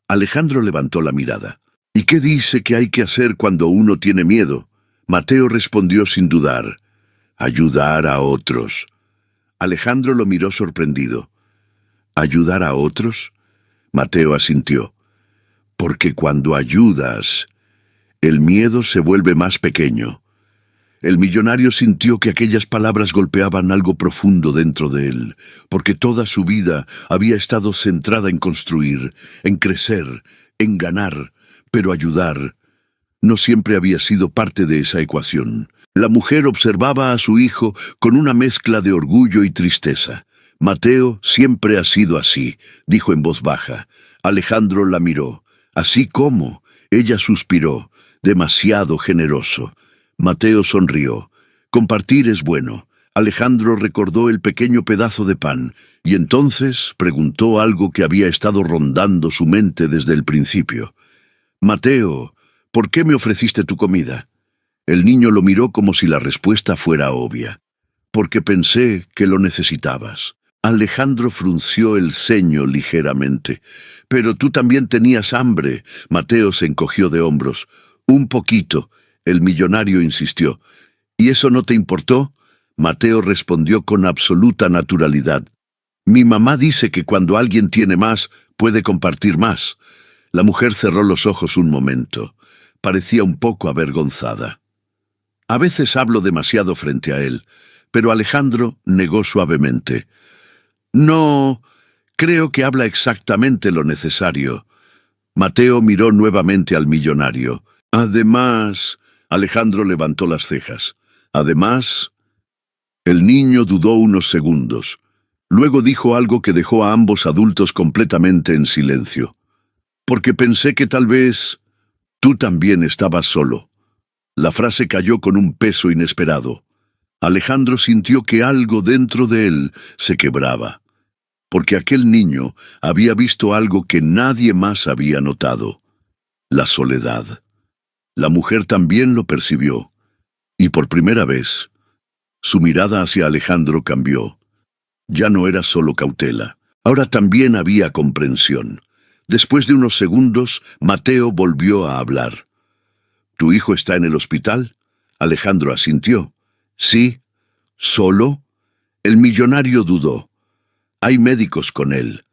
Alejandro levantó la mirada. «¿Y qué dice que hay que hacer cuando uno tiene miedo?» Mateo respondió sin dudar. «Ayudar a otros». Alejandro lo miró sorprendido. «¿Ayudar a otros?» Mateo asintió. «Porque cuando ayudas, el miedo se vuelve más pequeño». El millonario sintió que aquellas palabras golpeaban algo profundo dentro de él, porque toda su vida había estado centrada en construir, en crecer, en ganar, pero ayudar no siempre había sido parte de esa ecuación. La mujer observaba a su hijo con una mezcla de orgullo y tristeza. Mateo siempre ha sido así, dijo en voz baja. Alejandro la miró. ¿Así cómo? Ella suspiró. Demasiado generoso. Mateo sonrió. Compartir es bueno. Alejandro recordó el pequeño pedazo de pan, y entonces preguntó algo que había estado rondando su mente desde el principio. Mateo, ¿por qué me ofreciste tu comida? El niño lo miró como si la respuesta fuera obvia. Porque pensé que lo necesitabas. Alejandro frunció el ceño ligeramente. Pero tú también tenías hambre. Mateo se encogió de hombros. Un poquito. El millonario insistió. ¿Y eso no te importó? Mateo respondió con absoluta naturalidad. Mi mamá dice que cuando alguien tiene más, puede compartir más. La mujer cerró los ojos un momento. Parecía un poco avergonzada. A veces hablo demasiado frente a él, pero Alejandro negó suavemente. No, creo que habla exactamente lo necesario. Mateo miró nuevamente al millonario. Además, Alejandro levantó las cejas. Además, el niño dudó unos segundos. Luego dijo algo que dejó a ambos adultos completamente en silencio. Porque pensé que tal vez tú también estabas solo. La frase cayó con un peso inesperado. Alejandro sintió que algo dentro de él se quebraba, porque aquel niño había visto algo que nadie más había notado: la soledad. La mujer también lo percibió, y por primera vez, su mirada hacia Alejandro cambió. Ya no era solo cautela, ahora también había comprensión. Después de unos segundos, Mateo volvió a hablar. ¿Tu hijo está en el hospital? Alejandro asintió. Sí. ¿Solo? El millonario dudó. Hay médicos con él.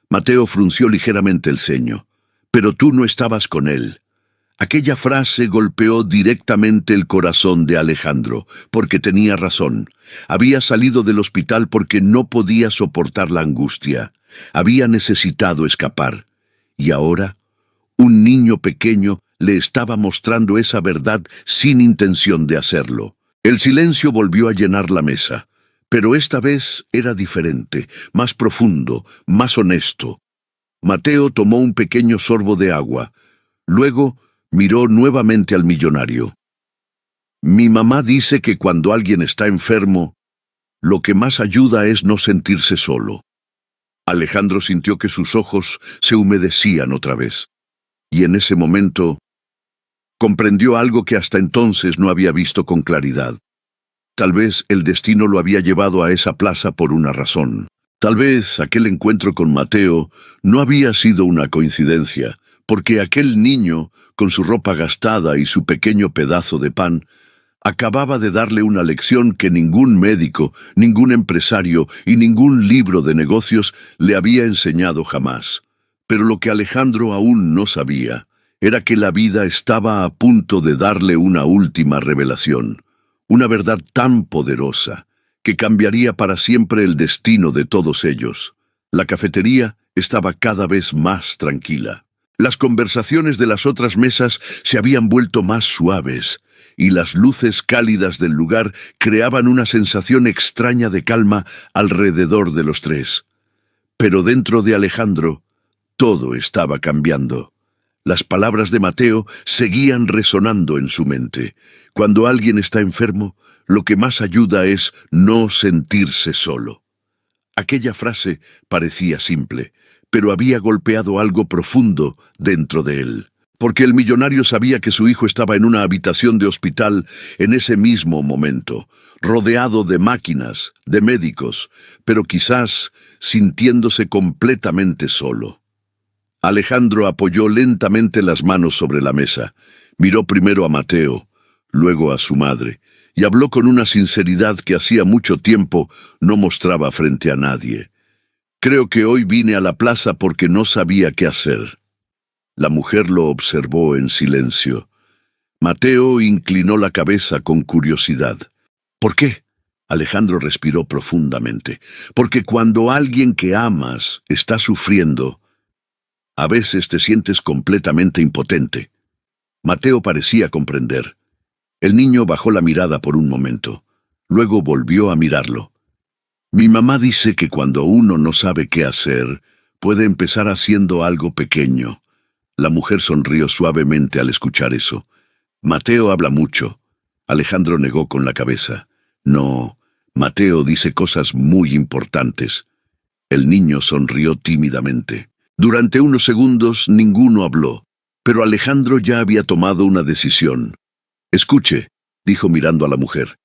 Mateo frunció ligeramente el ceño. Pero tú no estabas con él. Aquella frase golpeó directamente el corazón de Alejandro, porque tenía razón. Había salido del hospital porque no podía soportar la angustia. Había necesitado escapar. Y ahora, un niño pequeño le estaba mostrando esa verdad sin intención de hacerlo. El silencio volvió a llenar la mesa, pero esta vez era diferente, más profundo, más honesto. Mateo tomó un pequeño sorbo de agua. Luego miró nuevamente al millonario. Mi mamá dice que cuando alguien está enfermo, lo que más ayuda es no sentirse solo. Alejandro sintió que sus ojos se humedecían otra vez. Y en ese momento comprendió algo que hasta entonces no había visto con claridad. Tal vez el destino lo había llevado a esa plaza por una razón. Tal vez aquel encuentro con Mateo no había sido una coincidencia, porque aquel niño, con su ropa gastada y su pequeño pedazo de pan, acababa de darle una lección que ningún médico, ningún empresario y ningún libro de negocios le había enseñado jamás. Pero lo que Alejandro aún no sabía era que la vida estaba a punto de darle una última revelación, una verdad tan poderosa que cambiaría para siempre el destino de todos ellos. La cafetería estaba cada vez más tranquila. Las conversaciones de las otras mesas se habían vuelto más suaves, y las luces cálidas del lugar creaban una sensación extraña de calma alrededor de los tres. Pero dentro de Alejandro, todo estaba cambiando. Las palabras de Mateo seguían resonando en su mente. Cuando alguien está enfermo, lo que más ayuda es no sentirse solo. Aquella frase parecía simple, pero había golpeado algo profundo dentro de él. Porque el millonario sabía que su hijo estaba en una habitación de hospital en ese mismo momento, rodeado de máquinas, de médicos, pero quizás sintiéndose completamente solo. Alejandro apoyó lentamente las manos sobre la mesa, miró primero a Mateo, luego a su madre, y habló con una sinceridad que hacía mucho tiempo no mostraba frente a nadie. Creo que hoy vine a la plaza porque no sabía qué hacer. La mujer lo observó en silencio. Mateo inclinó la cabeza con curiosidad. ¿Por qué? Alejandro respiró profundamente. Porque cuando alguien que amas está sufriendo, a veces te sientes completamente impotente. Mateo parecía comprender. El niño bajó la mirada por un momento. Luego volvió a mirarlo. Mi mamá dice que cuando uno no sabe qué hacer, puede empezar haciendo algo pequeño. La mujer sonrió suavemente al escuchar eso. Mateo habla mucho. Alejandro negó con la cabeza. No, Mateo dice cosas muy importantes. El niño sonrió tímidamente. Durante unos segundos ninguno habló, pero Alejandro ya había tomado una decisión. Escuche, dijo mirando a la mujer.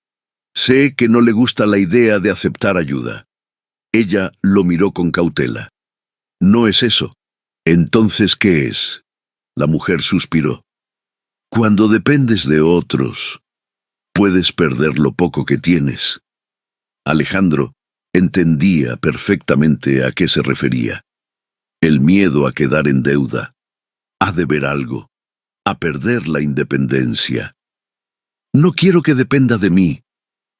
Sé que no le gusta la idea de aceptar ayuda. Ella lo miró con cautela. No es eso. Entonces, ¿qué es? La mujer suspiró. Cuando dependes de otros, puedes perder lo poco que tienes. Alejandro entendía perfectamente a qué se refería. El miedo a quedar en deuda, a deber algo, a perder la independencia. No quiero que dependa de mí,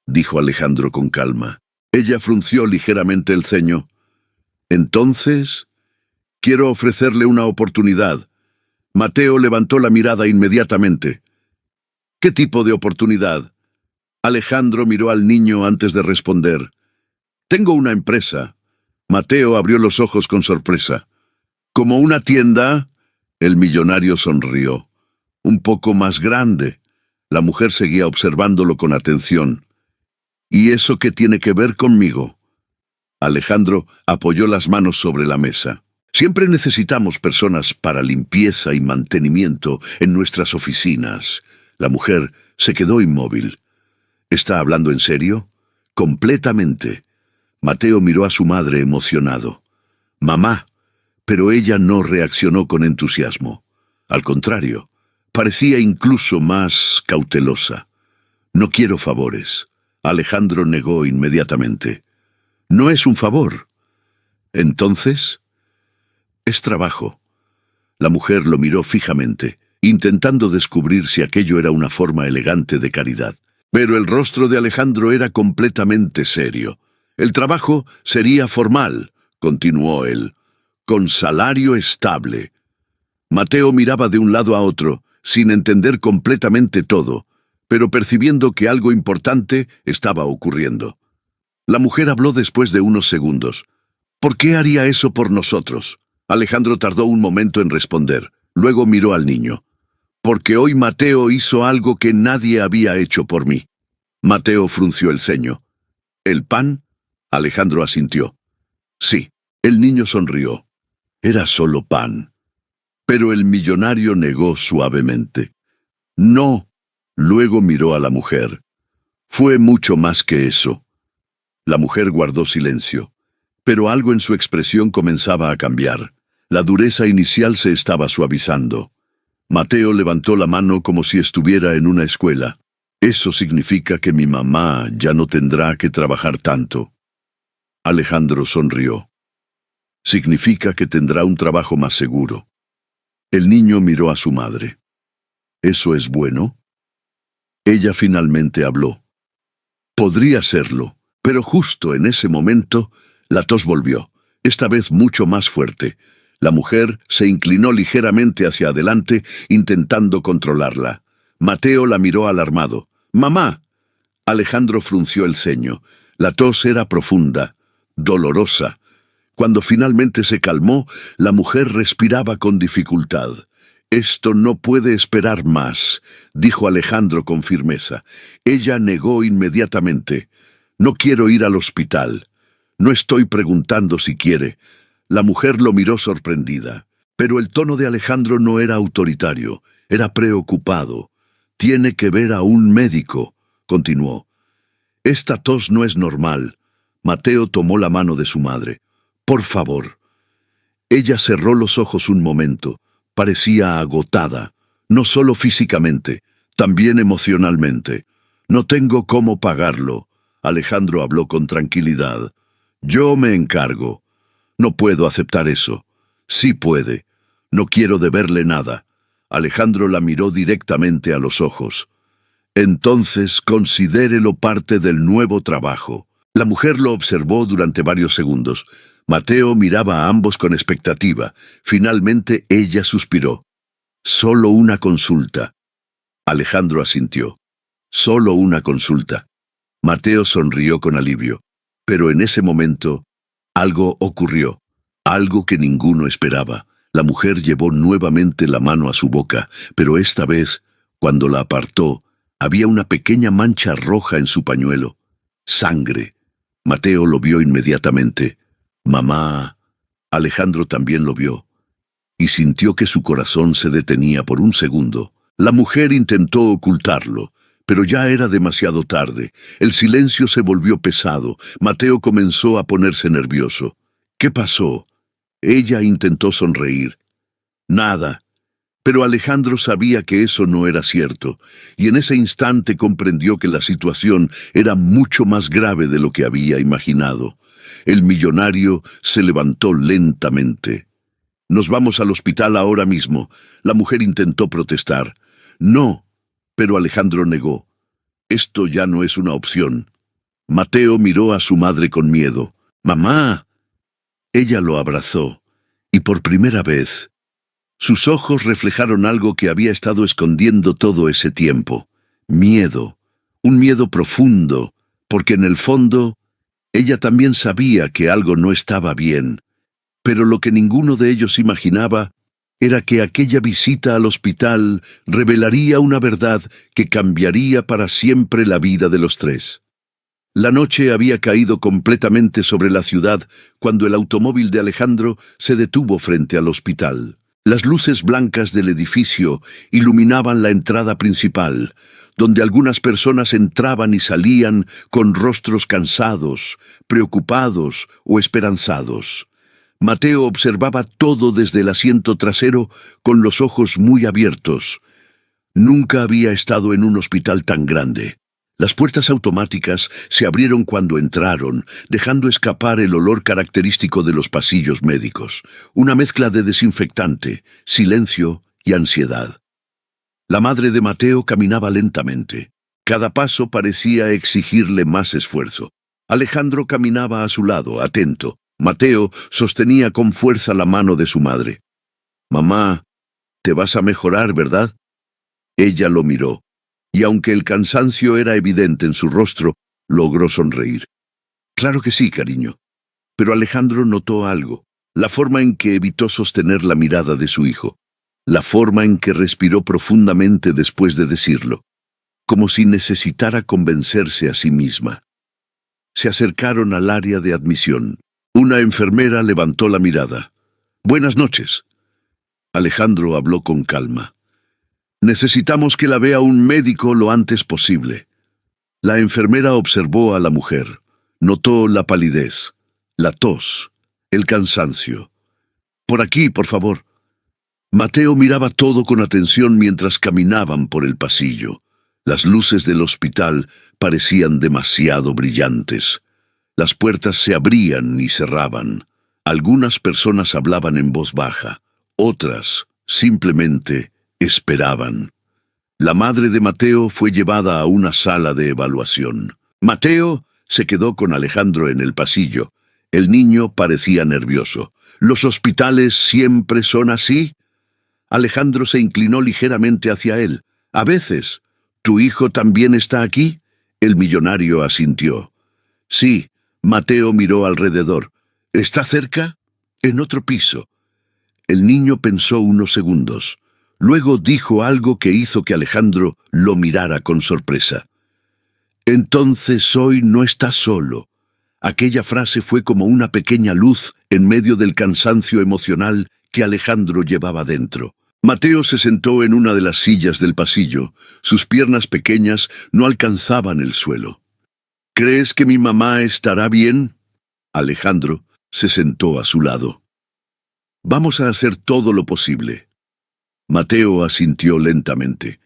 dijo Alejandro con calma. Ella frunció ligeramente el ceño. Entonces, quiero ofrecerle una oportunidad. Mateo levantó la mirada inmediatamente. ¿Qué tipo de oportunidad? Alejandro miró al niño antes de responder. Tengo una empresa. Mateo abrió los ojos con sorpresa. ¿Como una tienda? El millonario sonrió. Un poco más grande. La mujer seguía observándolo con atención. ¿Y eso qué tiene que ver conmigo? Alejandro apoyó las manos sobre la mesa. Siempre necesitamos personas para limpieza y mantenimiento en nuestras oficinas. La mujer se quedó inmóvil. ¿Está hablando en serio? Completamente. Mateo miró a su madre emocionado. Mamá, pero ella no reaccionó con entusiasmo. Al contrario, parecía incluso más cautelosa. No quiero favores. Alejandro negó inmediatamente. No es un favor. Entonces, es trabajo. La mujer lo miró fijamente, intentando descubrir si aquello era una forma elegante de caridad. Pero el rostro de Alejandro era completamente serio. El trabajo sería formal, continuó él, con salario estable. Mateo miraba de un lado a otro, sin entender completamente todo, pero percibiendo que algo importante estaba ocurriendo. La mujer habló después de unos segundos. ¿Por qué haría eso por nosotros? Alejandro tardó un momento en responder. Luego miró al niño. Porque hoy Mateo hizo algo que nadie había hecho por mí. Mateo frunció el ceño. ¿El pan? Alejandro asintió. Sí. El niño sonrió. Era solo pan. Pero el millonario negó suavemente. No. Luego miró a la mujer. Fue mucho más que eso. La mujer guardó silencio, pero algo en su expresión comenzaba a cambiar. La dureza inicial se estaba suavizando. Mateo levantó la mano como si estuviera en una escuela. Eso significa que mi mamá ya no tendrá que trabajar tanto. Alejandro sonrió. Significa que tendrá un trabajo más seguro. El niño miró a su madre. ¿Eso es bueno? Ella finalmente habló. Podría serlo, pero justo en ese momento, la tos volvió, esta vez mucho más fuerte. La mujer se inclinó ligeramente hacia adelante, intentando controlarla. Mateo la miró alarmado. ¡Mamá! Alejandro frunció el ceño. La tos era profunda, dolorosa. Cuando finalmente se calmó, la mujer respiraba con dificultad. Esto no puede esperar más, dijo Alejandro con firmeza. Ella negó inmediatamente. No quiero ir al hospital. No estoy preguntando si quiere. La mujer lo miró sorprendida, pero el tono de Alejandro no era autoritario, era preocupado. Tiene que ver a un médico, continuó. Esta tos no es normal. Mateo tomó la mano de su madre. Por favor. Ella cerró los ojos un momento. Parecía agotada, no solo físicamente, también emocionalmente. No tengo cómo pagarlo. Alejandro habló con tranquilidad. Yo me encargo. No puedo aceptar eso. Sí puede. No quiero deberle nada. Alejandro la miró directamente a los ojos. Entonces considérelo parte del nuevo trabajo. La mujer lo observó durante varios segundos. Mateo miraba a ambos con expectativa. Finalmente ella suspiró. Solo una consulta. Alejandro asintió. Solo una consulta. Mateo sonrió con alivio, pero en ese momento algo ocurrió, algo que ninguno esperaba. La mujer llevó nuevamente la mano a su boca, pero esta vez, cuando la apartó, había una pequeña mancha roja en su pañuelo. Sangre. Mateo lo vio inmediatamente. Mamá. Alejandro también lo vio, y sintió que su corazón se detenía por un segundo. La mujer intentó ocultarlo, pero ya era demasiado tarde. El silencio se volvió pesado. Mateo comenzó a ponerse nervioso. ¿Qué pasó? Ella intentó sonreír. Nada. Pero Alejandro sabía que eso no era cierto, y en ese instante comprendió que la situación era mucho más grave de lo que había imaginado. El millonario se levantó lentamente. «Nos vamos al hospital ahora mismo». La mujer intentó protestar. «No», pero Alejandro negó. «Esto ya no es una opción». Mateo miró a su madre con miedo. «Mamá». Ella lo abrazó, y por primera vez, sus ojos reflejaron algo que había estado escondiendo todo ese tiempo. Miedo, un miedo profundo, porque en el fondo, ella también sabía que algo no estaba bien. Pero lo que ninguno de ellos imaginaba era que aquella visita al hospital revelaría una verdad que cambiaría para siempre la vida de los tres. La noche había caído completamente sobre la ciudad cuando el automóvil de Alejandro se detuvo frente al hospital. Las luces blancas del edificio iluminaban la entrada principal, donde algunas personas entraban y salían con rostros cansados, preocupados o esperanzados. Mateo observaba todo desde el asiento trasero con los ojos muy abiertos. Nunca había estado en un hospital tan grande. Las puertas automáticas se abrieron cuando entraron, dejando escapar el olor característico de los pasillos médicos, una mezcla de desinfectante, silencio y ansiedad. La madre de Mateo caminaba lentamente. Cada paso parecía exigirle más esfuerzo. Alejandro caminaba a su lado, atento. Mateo sostenía con fuerza la mano de su madre. «Mamá, te vas a mejorar, ¿verdad?» Ella lo miró, y aunque el cansancio era evidente en su rostro, logró sonreír. «Claro que sí, cariño». Pero Alejandro notó algo, la forma en que evitó sostener la mirada de su hijo, la forma en que respiró profundamente después de decirlo, como si necesitara convencerse a sí misma. Se acercaron al área de admisión. Una enfermera levantó la mirada. «Buenas noches». Alejandro habló con calma. «Necesitamos que la vea un médico lo antes posible». La enfermera observó a la mujer. Notó la palidez, la tos, el cansancio. «Por aquí, por favor». Mateo miraba todo con atención mientras caminaban por el pasillo. Las luces del hospital parecían demasiado brillantes. Las puertas se abrían y cerraban. Algunas personas hablaban en voz baja, otras simplemente esperaban. La madre de Mateo fue llevada a una sala de evaluación. Mateo se quedó con Alejandro en el pasillo. El niño parecía nervioso. ¿Los hospitales siempre son así? Alejandro se inclinó ligeramente hacia él. «A veces. ¿Tu hijo también está aquí?» El millonario asintió. «Sí». Mateo miró alrededor. «¿Está cerca?» «En otro piso». El niño pensó unos segundos. Luego dijo algo que hizo que Alejandro lo mirara con sorpresa. «Entonces hoy no está solo». Aquella frase fue como una pequeña luz en medio del cansancio emocional que Alejandro llevaba dentro. Mateo se sentó en una de las sillas del pasillo. Sus piernas pequeñas no alcanzaban el suelo. «¿Crees que mi mamá estará bien?» Alejandro se sentó a su lado. «Vamos a hacer todo lo posible». Mateo asintió lentamente,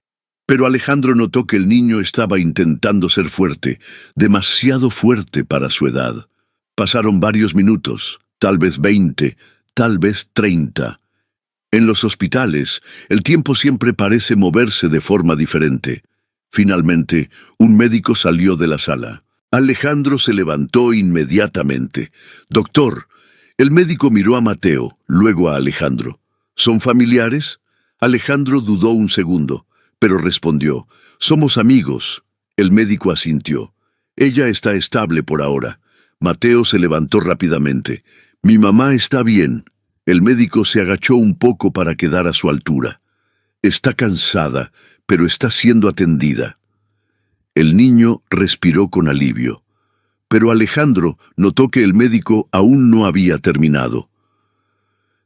pero Alejandro notó que el niño estaba intentando ser fuerte, demasiado fuerte para su edad. Pasaron varios minutos, tal vez 20, tal vez 30. En los hospitales, el tiempo siempre parece moverse de forma diferente. Finalmente, un médico salió de la sala. Alejandro se levantó inmediatamente. «Doctor». El médico miró a Mateo, luego a Alejandro. «¿Son familiares?» Alejandro dudó un segundo, pero respondió: «Somos amigos». El médico asintió. Ella está estable por ahora. Mateo se levantó rápidamente. Mi mamá está bien. El médico se agachó un poco para quedar a su altura. Está cansada, pero está siendo atendida. El niño respiró con alivio. Pero Alejandro notó que el médico aún no había terminado.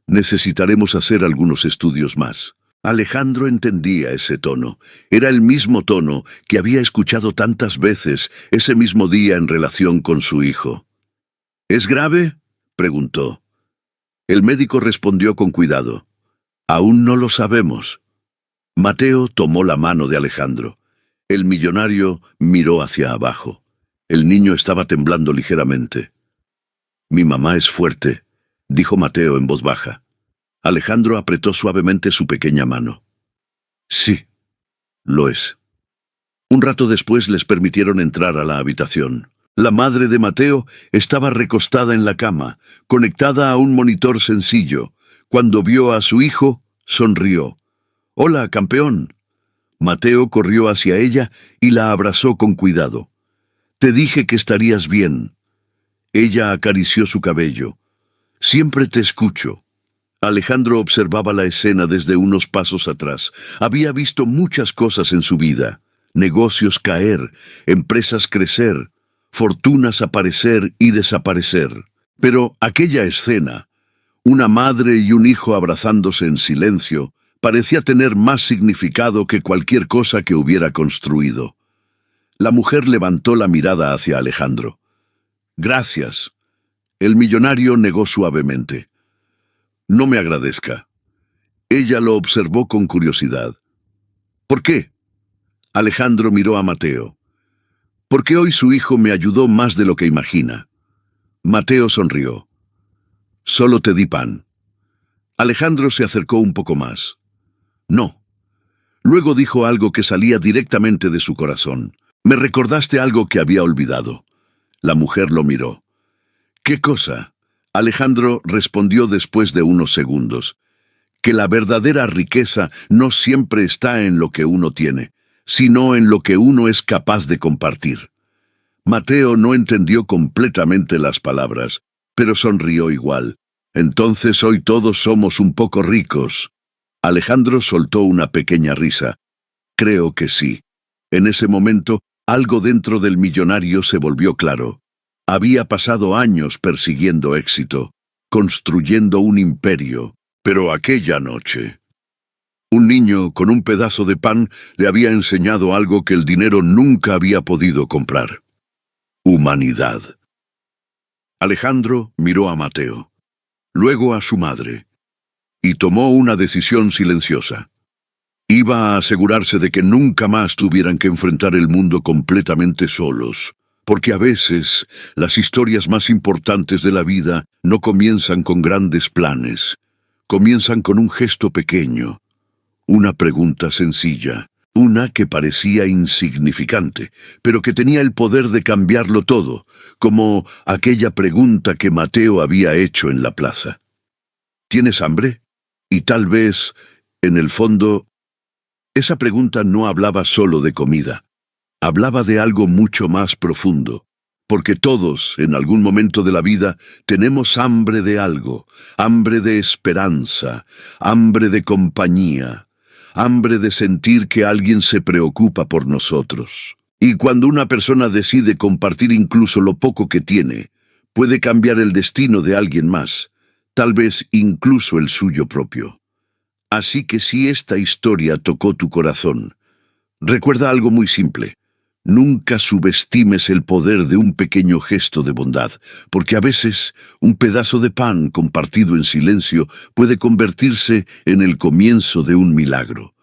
Necesitaremos hacer algunos estudios más. Alejandro entendía ese tono. Era el mismo tono que había escuchado tantas veces ese mismo día en relación con su hijo. ¿Es grave?, preguntó. El médico respondió con cuidado. Aún no lo sabemos. Mateo tomó la mano de Alejandro. El millonario miró hacia abajo. El niño estaba temblando ligeramente. Mi mamá es fuerte, dijo Mateo en voz baja. Alejandro apretó suavemente su pequeña mano. Sí, lo es. Un rato después les permitieron entrar a la habitación. La madre de Mateo estaba recostada en la cama, conectada a un monitor sencillo. Cuando vio a su hijo, sonrió. «Hola, campeón». Mateo corrió hacia ella y la abrazó con cuidado. «Te dije que estarías bien». Ella acarició su cabello. «Siempre te escucho». Alejandro observaba la escena desde unos pasos atrás. Había visto muchas cosas en su vida. Negocios caer, empresas crecer, fortunas aparecer y desaparecer. Pero aquella escena, una madre y un hijo abrazándose en silencio, parecía tener más significado que cualquier cosa que hubiera construido. La mujer levantó la mirada hacia Alejandro. «Gracias». El millonario negó suavemente. «No me agradezca». Ella lo observó con curiosidad. «¿Por qué?» Alejandro miró a Mateo. «Porque hoy su hijo me ayudó más de lo que imagina». Mateo sonrió. «Solo te di pan». Alejandro se acercó un poco más. «No». Luego dijo algo que salía directamente de su corazón. «Me recordaste algo que había olvidado». La mujer lo miró. «¿Qué cosa?» Alejandro respondió después de unos segundos. «Que la verdadera riqueza no siempre está en lo que uno tiene, sino en lo que uno es capaz de compartir». Mateo no entendió completamente las palabras, pero sonrió igual. «Entonces hoy todos somos un poco ricos». Alejandro soltó una pequeña risa. «Creo que sí». En ese momento, algo dentro del millonario se volvió claro. Había pasado años persiguiendo éxito, construyendo un imperio, pero aquella noche, un niño con un pedazo de pan le había enseñado algo que el dinero nunca había podido comprar: humanidad. Alejandro miró a Mateo, luego a su madre, y tomó una decisión silenciosa. Iba a asegurarse de que nunca más tuvieran que enfrentar el mundo completamente solos. Porque a veces las historias más importantes de la vida no comienzan con grandes planes, comienzan con un gesto pequeño, una pregunta sencilla, una que parecía insignificante, pero que tenía el poder de cambiarlo todo, como aquella pregunta que Mateo había hecho en la plaza. ¿Tienes hambre? Y tal vez, en el fondo, esa pregunta no hablaba solo de comida. Hablaba de algo mucho más profundo, porque todos, en algún momento de la vida, tenemos hambre de algo, hambre de esperanza, hambre de compañía, hambre de sentir que alguien se preocupa por nosotros. Y cuando una persona decide compartir incluso lo poco que tiene, puede cambiar el destino de alguien más, tal vez incluso el suyo propio. Así que si esta historia tocó tu corazón, recuerda algo muy simple. Nunca subestimes el poder de un pequeño gesto de bondad, porque a veces un pedazo de pan compartido en silencio puede convertirse en el comienzo de un milagro.